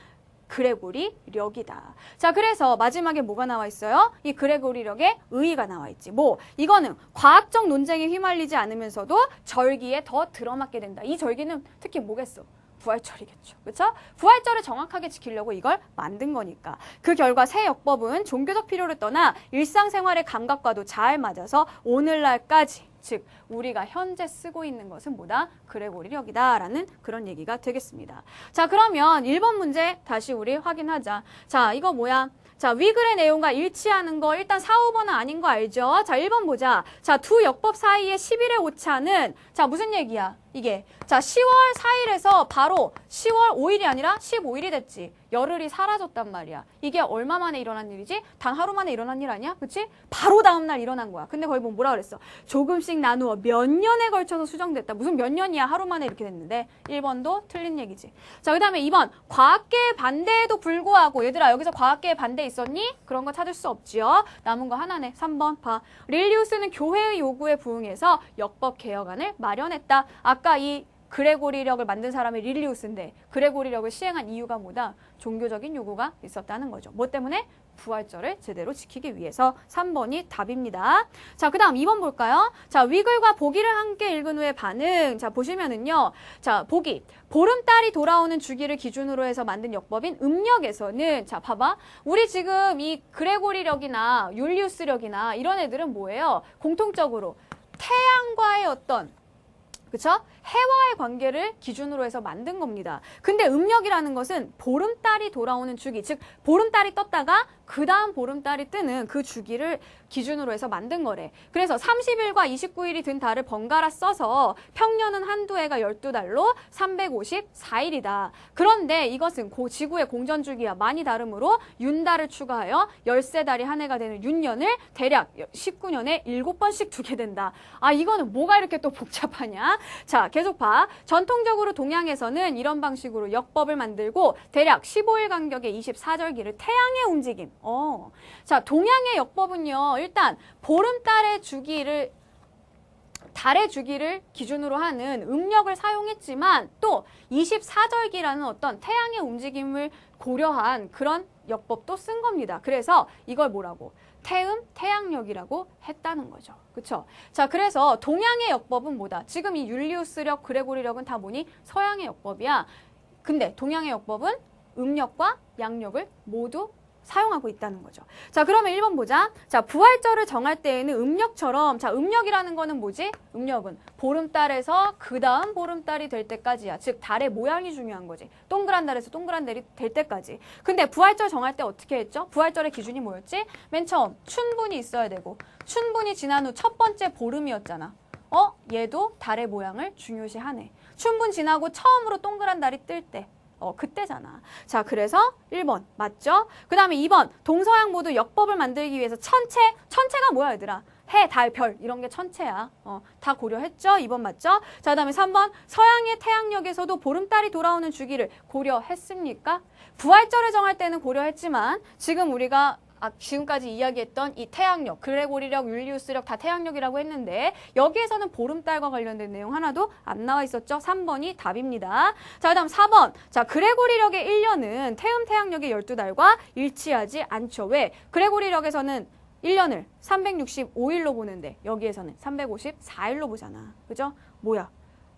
그레고리력이다. 자, 그래서 마지막에 뭐가 나와 있어요? 이 그레고리력에 의의가 나와 있지. 뭐 이거는 과학적 논쟁에 휘말리지 않으면서도 절기에 더 들어맞게 된다. 이 절기는 특히 뭐겠어? 부활절이겠죠. 그렇죠? 부활절을 정확하게 지키려고 이걸 만든 거니까. 그 결과 새 역법은 종교적 필요를 떠나 일상생활의 감각과도 잘 맞아서 오늘날까지 즉 우리가 현재 쓰고 있는 것은 뭐다? 그레고리력이다라는 그런 얘기가 되겠습니다. 자, 그러면 1번 문제 다시 우리 확인하자. 자, 이거 뭐야? 자, 위글의 내용과 일치하는 거 일단 4, 5번은 아닌 거 알죠? 자, 1번 보자. 자, 두 역법 사이의 10일의 오차는 자, 무슨 얘기야? 이게 자 10월 4일에서 바로 10월 5일이 아니라 15일이 됐지. 열흘이 사라졌단 말이야. 이게 얼마 만에 일어난 일이지? 단 하루 만에 일어난 일 아니야? 그치? 바로 다음날 일어난 거야. 근데 거기 보면 뭐라 그랬어? 조금씩 나누어 몇 년에 걸쳐서 수정됐다. 무슨 몇 년이야? 하루 만에 이렇게 됐는데 1번도 틀린 얘기지. 자, 그 다음에 2번 과학계의 반대에도 불구하고 얘들아 여기서 과학계의 반대 있었니? 그런 거 찾을 수 없지요. 남은 거 하나네. 3번 봐. 릴리우스는 교회의 요구에 부응해서 역법 개혁안을 마련했다. 아까 이 그레고리력을 만든 사람이 릴리우스인데 그레고리력을 시행한 이유가 뭐다? 종교적인 요구가 있었다는 거죠. 뭐 때문에? 부활절을 제대로 지키기 위해서 3번이 답입니다. 자, 그 다음 2번 볼까요? 자, 위글과 보기를 함께 읽은 후의 반응. 자, 보시면은요. 자, 보기. 보름달이 돌아오는 주기를 기준으로 해서 만든 역법인 음력에서는 자, 봐봐. 우리 지금 이 그레고리력이나 율리우스력이나 이런 애들은 뭐예요? 공통적으로 태양과의 어떤 그쵸? 해와의 관계를 기준으로 해서 만든 겁니다. 근데 음력이라는 것은 보름달이 돌아오는 주기, 즉 보름달이 떴다가 그 다음 보름달이 뜨는 그 주기를 기준으로 해서 만든 거래. 그래서 30일과 29일이 든 달을 번갈아 써서 평년은 한두 해가 12달로 354일이다. 그런데 이것은 지구의 공전주기와 많이 다르므로 윤달을 추가하여 13달이 한 해가 되는 윤년을 대략 19년에 7번씩 두게 된다. 아, 이거는 뭐가 이렇게 또 복잡하냐? 자, 계속 봐. 전통적으로 동양에서는 이런 방식으로 역법을 만들고 대략 15일 간격의 24절기를 태양의 움직임. 자, 동양의 역법은요. 일단 보름달의 주기를 달의 주기를 기준으로 하는 음력을 사용했지만 또 24절기라는 어떤 태양의 움직임을 고려한 그런 역법도 쓴 겁니다. 그래서 이걸 뭐라고? 태양력이라고 했다는 거죠. 그쵸? 자, 그래서 동양의 역법은 뭐다? 지금 이 율리우스력, 그레고리력은 다 뭐니? 서양의 역법이야. 근데 동양의 역법은 음력과 양력을 모두 사용하고 있다는 거죠. 자, 그러면 1번 보자. 자, 부활절을 정할 때에는 음력처럼 자, 음력이라는 거는 뭐지? 음력은 보름달에서 그 다음 보름달이 될 때까지야. 즉, 달의 모양이 중요한 거지. 동그란 달에서 동그란 달이 될 때까지. 근데 부활절 정할 때 어떻게 했죠? 부활절의 기준이 뭐였지? 맨 처음 춘분이 있어야 되고 춘분이 지난 후 첫 번째 보름이었잖아. 얘도 달의 모양을 중요시하네. 춘분 지나고 처음으로 동그란 달이 뜰 때. 그때잖아. 자, 그래서 1번 맞죠? 그 다음에 2번 동서양 모두 역법을 만들기 위해서 천체가 뭐야 얘들아? 해, 달, 별 이런 게 천체야. 다 고려했죠? 2번 맞죠? 자, 그 다음에 3번 서양의 태양력에서도 보름달이 돌아오는 주기를 고려했습니까? 부활절을 정할 때는 고려했지만 지금 우리가 지금까지 이야기했던 이 태양력, 그레고리력, 율리우스력 다 태양력이라고 했는데 여기에서는 보름달과 관련된 내용 하나도 안 나와 있었죠? 3번이 답입니다. 자, 그 다음 4번. 자, 그레고리력의 1년은 태양력의 12달과 일치하지 않죠. 왜? 그레고리력에서는 1년을 365일로 보는데 여기에서는 354일로 보잖아. 그죠? 뭐야?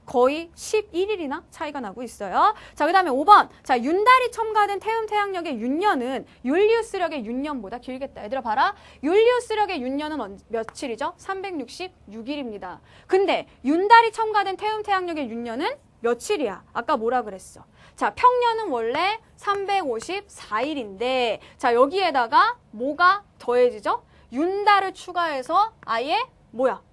거의 11일이나 차이가 나고 있어요. 자, 그 다음에 5번. 자, 윤달이 첨가된 태음 태양력의 윤년은 율리우스력의 윤년보다 길겠다. 얘들아 봐라. 율리우스력의 윤년은 며칠이죠? 366일입니다. 근데 윤달이 첨가된 태음 태양력의 윤년은 며칠이야? 아까 뭐라 그랬어? 자, 평년은 원래 354일인데 자, 여기에다가 뭐가 더해지죠? 윤달을 추가해서 아예 뭐야?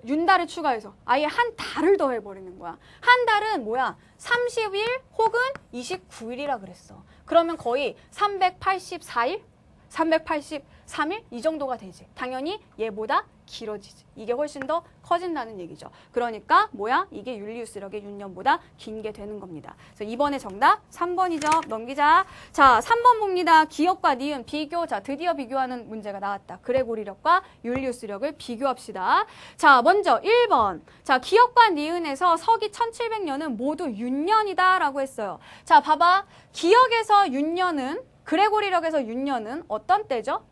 윤달을 추가해서 아예 한 달을 더해버리는 거야. 한 달은 뭐야? 30일 혹은 29일이라 그랬어. 그러면 거의 384일? 383일? 이 정도가 되지. 당연히 얘보다 길어지지. 이게 훨씬 더 커진다는 얘기죠. 그러니까 뭐야? 이게 율리우스력의 윤년보다 긴 게 되는 겁니다. 그래서 이번에 정답 3번이죠. 넘기자. 자, 3번 봅니다. 기억과 니은 비교. 자, 드디어 비교하는 문제가 나왔다. 그레고리력과 율리우스력을 비교합시다. 자, 먼저 1번. 자, 기억과 니은에서 서기 1700년은 모두 윤년이다 라고 했어요. 자, 봐봐. 기억에서 윤년은 그레고리력에서 윤년은 어떤 때죠?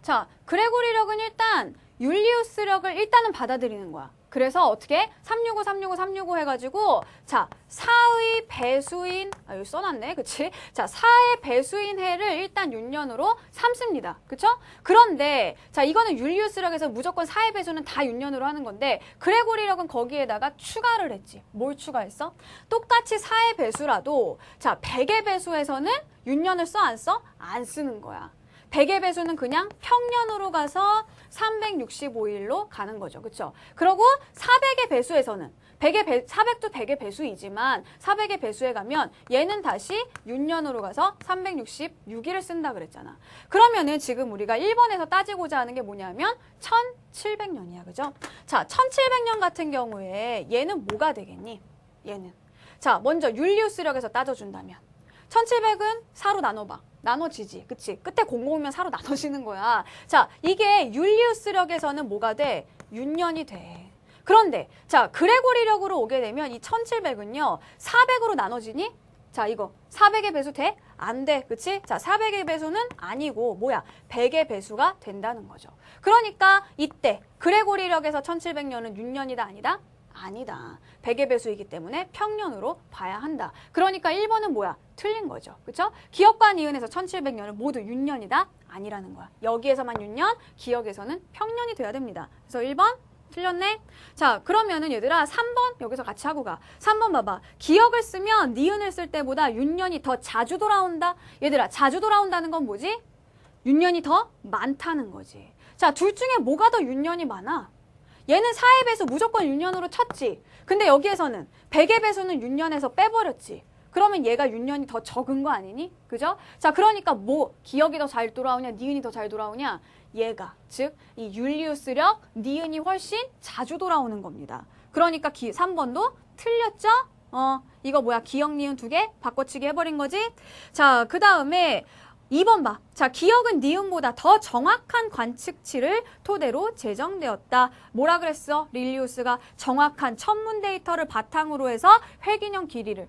자, 그레고리력은 일단 율리우스력을 일단은 받아들이는 거야. 그래서 어떻게? 365, 365, 365 해가지고 자, 4의 배수인 여기 써놨네. 그치? 자, 4의 배수인 해를 일단 윤년으로 삼습니다. 그쵸? 그런데 자, 이거는 율리우스력에서 무조건 4의 배수는 다 윤년으로 하는 건데 그레고리력은 거기에다가 추가를 했지. 뭘 추가했어? 똑같이 4의 배수라도 자, 100의 배수에서는 윤년을 써 안 써? 안 쓰는 거야. 100의 배수는 그냥 평년으로 가서 365일로 가는 거죠. 그렇죠? 그리고 400의 배수에서는 400도 100의 배수이지만 400의 배수에 가면 얘는 다시 윤년으로 가서 366일을 쓴다 그랬잖아. 그러면은 지금 우리가 1번에서 따지고자 하는 게 뭐냐면 1700년이야. 그죠? 자, 1700년 같은 경우에 얘는 뭐가 되겠니? 얘는. 자, 먼저 율리우스력에서 따져준다면 1700은 4로 나눠봐. 나눠지지. 그치? 끝에 00이면 4로 나눠지는 거야. 자, 이게 율리우스력에서는 뭐가 돼? 윤년이 돼. 그런데 자, 그레고리력으로 오게 되면 이 1700은요. 400으로 나눠지니? 자, 이거 400의 배수 돼? 안 돼. 그치? 자, 400의 배수는 아니고 뭐야? 100의 배수가 된다는 거죠. 그러니까 이때 그레고리력에서 1700년은 윤년이다 아니다? 아니다. 100의 배수이기 때문에 평년으로 봐야 한다. 그러니까 1번은 뭐야? 틀린 거죠. 그렇죠? 기억과 니은에서 1700년은 모두 윤년이다? 아니라는 거야. 여기에서만 윤년, 기억에서는 평년이 돼야 됩니다. 그래서 1번 틀렸네? 자, 그러면은 얘들아 3번 여기서 같이 하고 가. 3번 봐봐. 기억을 쓰면 니은을 쓸 때보다 윤년이 더 자주 돌아온다? 얘들아 자주 돌아온다는 건 뭐지? 윤년이 더 많다는 거지. 자, 둘 중에 뭐가 더 윤년이 많아? 얘는 4의 배수 무조건 윤년으로 쳤지. 근데 여기에서는 100의 배수는 윤년에서 빼버렸지. 그러면 얘가 윤년이 더 적은 거 아니니? 그죠? 자, 그러니까 뭐 기억이 더 잘 돌아오냐, 니은이 더 잘 돌아오냐? 얘가, 즉 이 율리우스력, 니은이 훨씬 자주 돌아오는 겁니다. 그러니까 3번도 틀렸죠? 이거 뭐야? 기억, 니은 두 개 바꿔치기 해버린 거지? 자, 그 다음에 2번 봐. 자, 기억은 니은보다 더 정확한 관측치를 토대로 제정되었다. 뭐라 그랬어? 릴리우스가 정확한 천문 데이터를 바탕으로 해서 획인형 길이를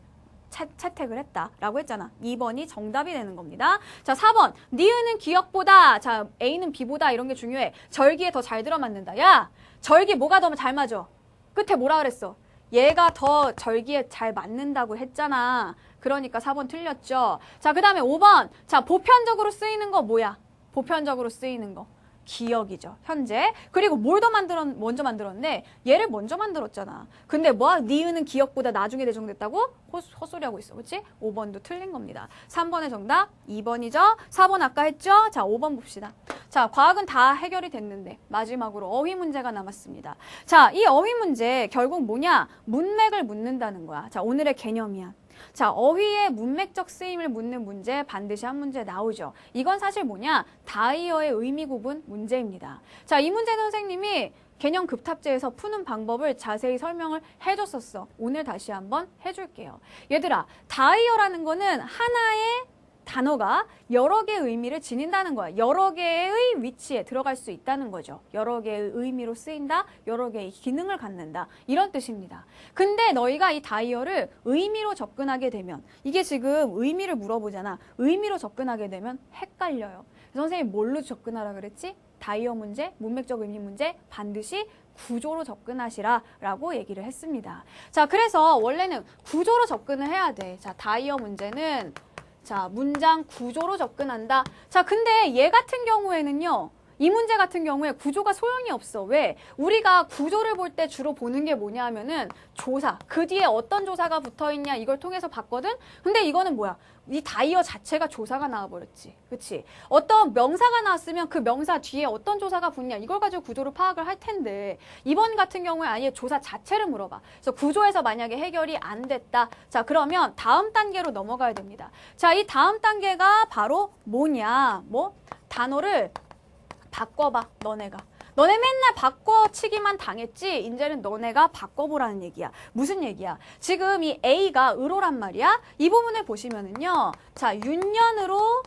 채택을 했다라고 했잖아. 2번이 정답이 되는 겁니다. 자, 4번. 니은은 기억보다, 자, A는 B보다 이런 게 중요해. 절기에 더 잘 들어맞는다. 야, 절기 뭐가 더 잘 맞아? 끝에 뭐라 그랬어? 얘가 더 절기에 잘 맞는다고 했잖아. 그러니까 4번 틀렸죠. 자, 그 다음에 5번. 자, 보편적으로 쓰이는 거 뭐야? 보편적으로 쓰이는 거. 기억이죠. 현재. 그리고 뭘 더 먼저 만들었네? 얘를 먼저 만들었잖아. 근데 뭐? 니은은 기억보다 나중에 제정됐다고? 헛소리하고 있어. 그치? 5번도 틀린 겁니다. 3번의 정답 2번이죠. 4번 아까 했죠? 자, 5번 봅시다. 자, 과학은 다 해결이 됐는데 마지막으로 어휘 문제가 남았습니다. 자, 이 어휘 문제 결국 뭐냐? 문맥을 묻는다는 거야. 자, 오늘의 개념이야. 자, 어휘의 문맥적 쓰임을 묻는 문제 반드시 한 문제 나오죠. 이건 사실 뭐냐? 다이어의 의미 구분 문제입니다. 자, 이 문제는 선생님이 개념 급탑제에서 푸는 방법을 자세히 설명을 해줬었어. 오늘 다시 한번 해줄게요. 얘들아, 다이어라는 거는 하나의 단어가 여러 개의 의미를 지닌다는 거야. 여러 개의 위치에 들어갈 수 있다는 거죠. 여러 개의 의미로 쓰인다, 여러 개의 기능을 갖는다. 이런 뜻입니다. 근데 너희가 이 다이어를 의미로 접근하게 되면, 이게 지금 의미를 물어보잖아. 의미로 접근하게 되면 헷갈려요. 선생님 뭘로 접근하라 그랬지? 다이어 문제, 문맥적 의미 문제 반드시 구조로 접근하시라라고 얘기를 했습니다. 자, 그래서 원래는 구조로 접근을 해야 돼. 자, 다이어 문제는 자, 문장 구조로 접근한다. 자, 근데 얘 같은 경우에는요. 이 문제 같은 경우에 구조가 소용이 없어. 왜? 우리가 구조를 볼 때 주로 보는 게 뭐냐 하면은 조사. 그 뒤에 어떤 조사가 붙어 있냐 이걸 통해서 봤거든? 근데 이거는 뭐야? 이 다이어 자체가 조사가 나와버렸지. 그치? 어떤 명사가 나왔으면 그 명사 뒤에 어떤 조사가 붙냐 이걸 가지고 구조를 파악을 할 텐데 이번 같은 경우에 아예 조사 자체를 물어봐. 그래서 구조에서 만약에 해결이 안 됐다. 자, 그러면 다음 단계로 넘어가야 됩니다. 자, 이 다음 단계가 바로 뭐냐? 뭐? 단어를 바꿔봐, 너네가. 너네 맨날 바꿔치기만 당했지 이제는 너네가 바꿔보라는 얘기야. 무슨 얘기야? 지금 이 A가 의로란 말이야. 이 부분을 보시면은요. 자, 윤년으로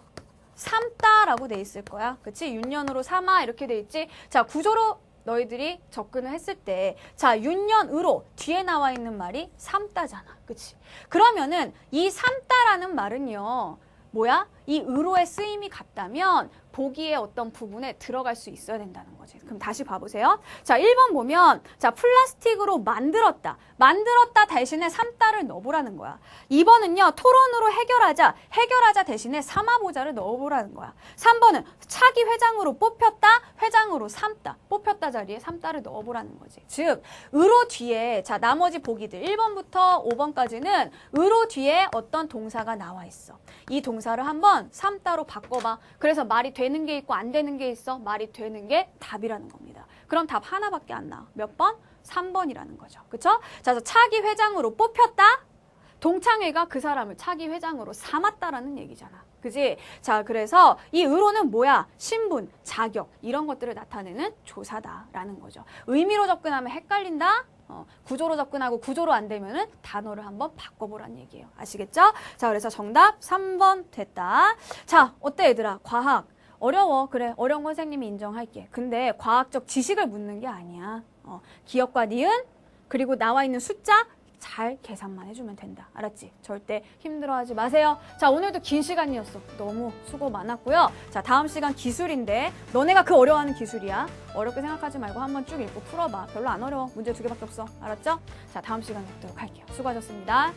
삼다라고 돼 있을 거야. 그치? 윤년으로 삼아 이렇게 돼 있지? 자, 구조로 너희들이 접근을 했을 때 자, 윤년으로 뒤에 나와 있는 말이 삼다잖아. 그치? 그러면은 이 삼다라는 말은요. 뭐야? 이 의로의 쓰임이 같다면 보기의 어떤 부분에 들어갈 수 있어야 된다는 거지. 그럼 다시 봐보세요. 자, 1번 보면 자, 플라스틱으로 만들었다. 만들었다 대신에 삼다를 넣어보라는 거야. 2번은요. 토론으로 해결하자 대신에 삼아보자를 넣어보라는 거야. 3번은 차기 회장으로 뽑혔다. 회장으로 삼다. 뽑혔다 자리에 삼다를 넣어보라는 거지. 즉, 의로 뒤에 자, 나머지 보기들 1번부터 5번까지는 의로 뒤에 어떤 동사가 나와 있어. 이 동사를 한번 삼다로 바꿔봐. 그래서 말이 되는 게 있고 안 되는 게 있어. 말이 되는 게 답이라는 겁니다. 그럼 답 하나밖에 안 나와. 몇 번? 3번이라는 거죠. 그쵸? 자, 차기 회장으로 뽑혔다. 동창회가 그 사람을 차기 회장으로 삼았다라는 얘기잖아. 그지? 자, 그래서 이 의로는 뭐야? 신분, 자격 이런 것들을 나타내는 조사다라는 거죠. 의미로 접근하면 헷갈린다? 구조로 접근하고 구조로 안 되면은 단어를 한번 바꿔보란 얘기예요. 아시겠죠? 자, 그래서 정답 3번 됐다. 자, 어때 얘들아? 과학. 어려워. 그래. 어려운 건 선생님이 인정할게. 근데 과학적 지식을 묻는 게 아니야. 기억과 니은 그리고 나와 있는 숫자 잘 계산만 해주면 된다. 알았지? 절대 힘들어하지 마세요. 자, 오늘도 긴 시간이었어. 너무 수고 많았고요. 자, 다음 시간 기술인데 너네가 그 어려워하는 기술이야. 어렵게 생각하지 말고 한번 쭉 읽고 풀어봐. 별로 안 어려워. 문제 2개밖에 없어. 알았죠? 자, 다음 시간에 뵙도록 할게요. 수고하셨습니다.